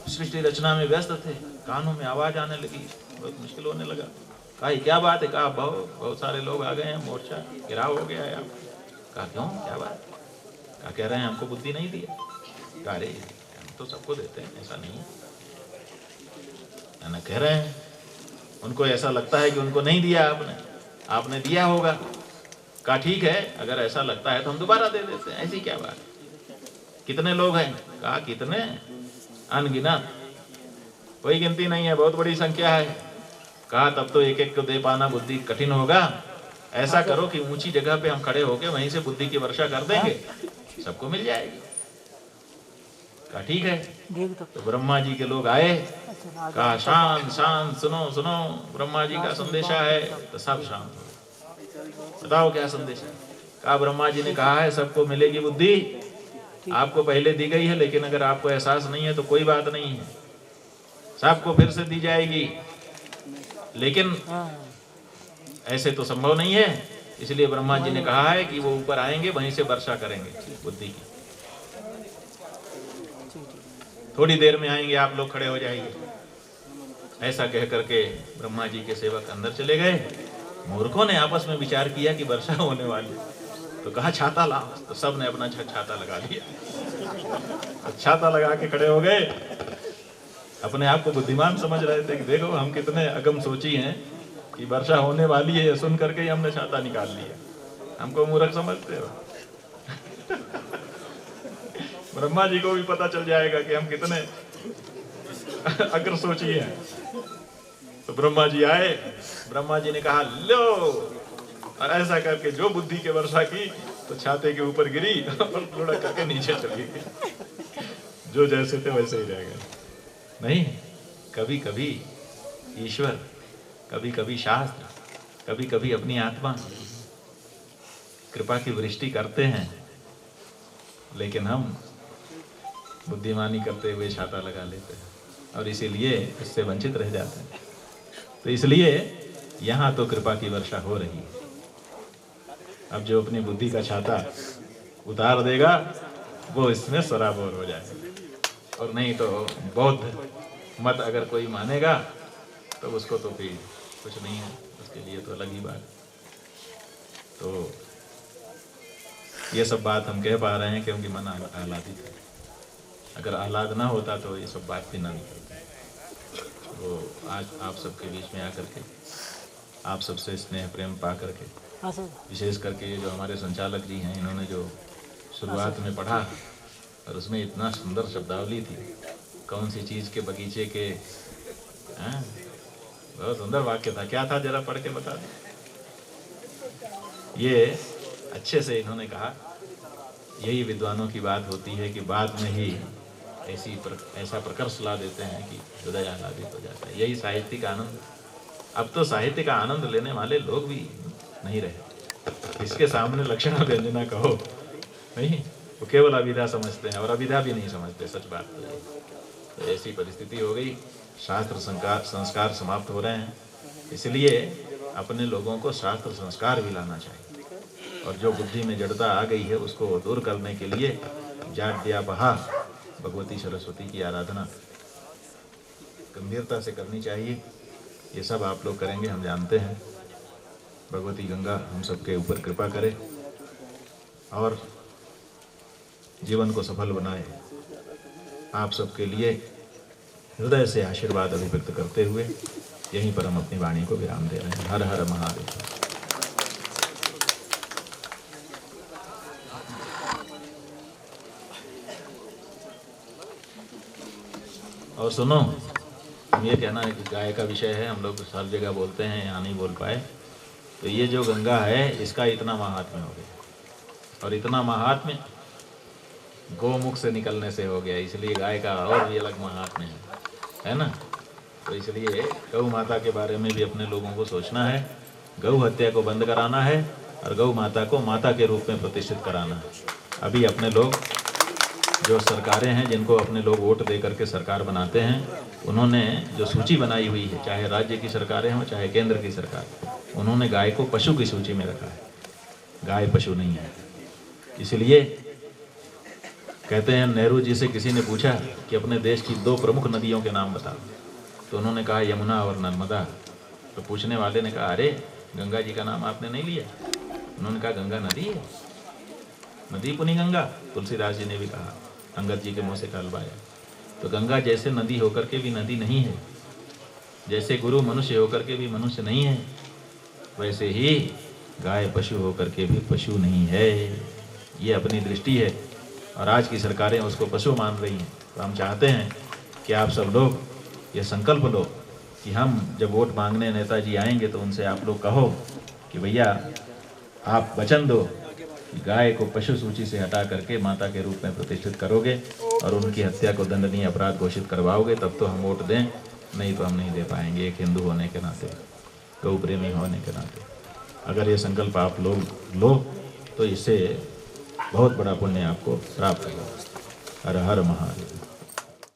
सृष्टि रचना में व्यस्त थे, कानों में आवाज आने लगी, बहुत मुश्किल होने लगा। कहा क्या बात है? कहा बहुत सारे लोग आ गए हैं, मोर्चा घेराव हो गया है। आप कहा क्यों, क्या बात? कहा कह रहे हैं हमको बुद्धि नहीं दिया। कहा अरे हम तो सबको देते हैं, ऐसा नहीं है ना, कह रहे हैं उनको ऐसा लगता है कि उनको नहीं दिया आपने, आपने दिया होगा। कहा ठीक है, अगर ऐसा लगता है तो हम दोबारा दे देते हैं, ऐसी क्या बात। कितने लोग हैं? कहा कितने, अनगिनत, कोई गिनती नहीं है, बहुत बड़ी संख्या है। कहा तब तो एक एक को दे पाना बुद्धि कठिन होगा। ऐसा करो कि ऊंची जगह पे हम खड़े होके वहीं से बुद्धि की वर्षा कर देंगे, सबको मिल जाएगी। कहा ठीक है। तो ब्रह्मा जी के लोग आए, कहा शांत शांत, सुनो सुनो, ब्रह्मा जी का संदेशा है। तो सब शांत हो। बताओ क्या संदेशा है? कहा ब्रह्मा जी ने कहा है सबको मिलेगी बुद्धि, आपको पहले दी गई है, लेकिन अगर आपको एहसास नहीं है तो कोई बात नहीं है, सबको फिर से दी जाएगी। लेकिन ऐसे तो संभव नहीं है, इसलिए ब्रह्मा जी ने कहा है कि वो ऊपर आएंगे, वहीं से वर्षा करेंगे बुद्धि की। थोड़ी देर में आएंगे, आप लोग खड़े हो जाएंगे। ऐसा कह करके ब्रह्मा जी के सेवक अंदर चले गए। मूर्खों ने आपस में विचार किया कि वर्षा होने वाली, तो कहा छाता लाओ। तो सब ने अपना छाता लगा लिया, छाता लगा के खड़े हो गए। अपने आप को बुद्धिमान समझ रहे थे कि देखो हम कितने अगम सोची हैं कि वर्षा होने वाली है, सुन करके ही हमने छाता निकाल लिया। हमको मूर्ख समझते हो? ब्रह्मा जी को भी पता चल जाएगा कि हम कितने अग्र सोची हैं। तो ब्रह्मा जी आए, ब्रह्मा जी ने कहा लो, और ऐसा करके जो बुद्धि के वर्षा की तो छाते के ऊपर गिरी और लुढ़क करके नीचे चली गई। जो जैसे थे वैसे ही रह गए। नहीं, कभी कभी ईश्वर, कभी कभी शास्त्र, कभी कभी अपनी आत्मा कृपा की वृष्टि करते हैं, लेकिन हम बुद्धिमानी करते हुए छाता लगा लेते हैं और इसीलिए इससे वंचित रह जाते हैं। तो इसलिए यहाँ तो कृपा की वर्षा हो रही है। अब जो अपनी बुद्धि का छाता उतार देगा वो इसमें सराबोर हो जाएगा, और नहीं तो बौद्ध मत अगर कोई मानेगा तो उसको तो फिर कुछ नहीं है, उसके लिए तो अलग ही बात। तो ये सब बात हम कह पा रहे हैं क्योंकि मन आह्लादित है। अगर आह्लाद ना होता तो ये सब बात भी ना निकलती। तो आज आप सबके बीच में आकर के, आप सबसे स्नेह प्रेम पा करके, विशेष करके ये जो हमारे संचालक जी हैं, इन्होंने जो शुरुआत में पढ़ा और उसमें इतना सुंदर शब्दावली थी, कौन सी चीज़ के बगीचे के, बहुत सुंदर वाक्य था। क्या था जरा पढ़ के बता दें। ये अच्छे से इन्होंने कहा। यही विद्वानों की बात होती है कि बाद में ही ऐसा प्रकर्ष ला देते हैं कि हृदय आह्लादित हो जाता है। यही साहित्यिक आनंद। अब तो साहित्य का आनंद लेने वाले लोग भी नहीं रहे। इसके सामने लक्षण व्यंजना कहो नहीं, वो केवल अभिधा समझते हैं और अभिधा भी नहीं समझते। सच बात तो ऐसी परिस्थिति हो गई। शास्त्र संस्कार समाप्त हो रहे हैं, इसलिए अपने लोगों को शास्त्र संस्कार भी लाना चाहिए। और जो बुद्धि में जड़ता आ गई है उसको दूर करने के लिए जाड्यापहा, भगवती सरस्वती की आराधना गंभीरता से करनी चाहिए। ये सब आप लोग करेंगे, हम जानते हैं। भगवती गंगा हम सबके ऊपर कृपा करे और जीवन को सफल बनाए। आप सबके लिए हृदय से आशीर्वाद अभिव्यक्त करते हुए यहीं पर हम अपनी वाणी को विराम दे रहे हैं। हर हर महादेव। और सुनो, हम ये कहना है कि गाय का विषय है, हम लोग हर जगह बोलते हैं, यहाँ नहीं बोल पाए। तो ये जो गंगा है इसका इतना महात्म्य हो गया, और इतना महात्म्य गोमुख से निकलने से हो गया, इसलिए गाय का और भी अलग महात्म्य है ना। तो इसलिए गौ माता के बारे में भी अपने लोगों को सोचना है। गौ हत्या को बंद कराना है और गौ माता को माता के रूप में प्रतिष्ठित कराना है। अभी अपने लोग जो सरकारें हैं, जिनको अपने लोग वोट दे करके सरकार बनाते हैं, उन्होंने जो सूची बनाई हुई है, चाहे राज्य की सरकारें हों चाहे केंद्र की सरकार, उन्होंने गाय को पशु की सूची में रखा है। गाय पशु नहीं है। इसलिए कहते हैं, नेहरू जी से किसी ने पूछा कि अपने देश की 2 प्रमुख नदियों के नाम बताओ, तो उन्होंने कहा यमुना और नर्मदा। तो पूछने वाले ने कहा, अरे गंगा जी का नाम आपने नहीं लिया? उन्होंने कहा गंगा नदी है, नदी पुनी गंगा। तुलसीदास जी ने भी कहा, अंगद जी के मुँह से कहलवाया। तो गंगा जैसे नदी होकर के भी नदी नहीं है। जैसे गुरु मनुष्य होकर के भी मनुष्य नहीं है, वैसे ही गाय पशु होकर के भी पशु नहीं है। ये अपनी दृष्टि है और आज की सरकारें उसको पशु मान रही हैं। तो हम चाहते हैं कि आप सब लोग ये संकल्प लो कि हम जब वोट मांगने नेताजी आएंगे तो उनसे आप लोग कहो कि भैया आप वचन दो कि गाय को पशु सूची से हटा करके माता के रूप में प्रतिष्ठित करोगे और उनकी हत्या को दंडनीय अपराध घोषित करवाओगे, तब तो हम वोट दें, नहीं तो हम नहीं दे पाएंगे। एक हिंदू होने के नाते, गौ प्रेमी होने के नाते अगर ये संकल्प आप लोग लो तो इससे बहुत बड़ा पुण्य आपको प्राप्त होगा। हर हर महादेव।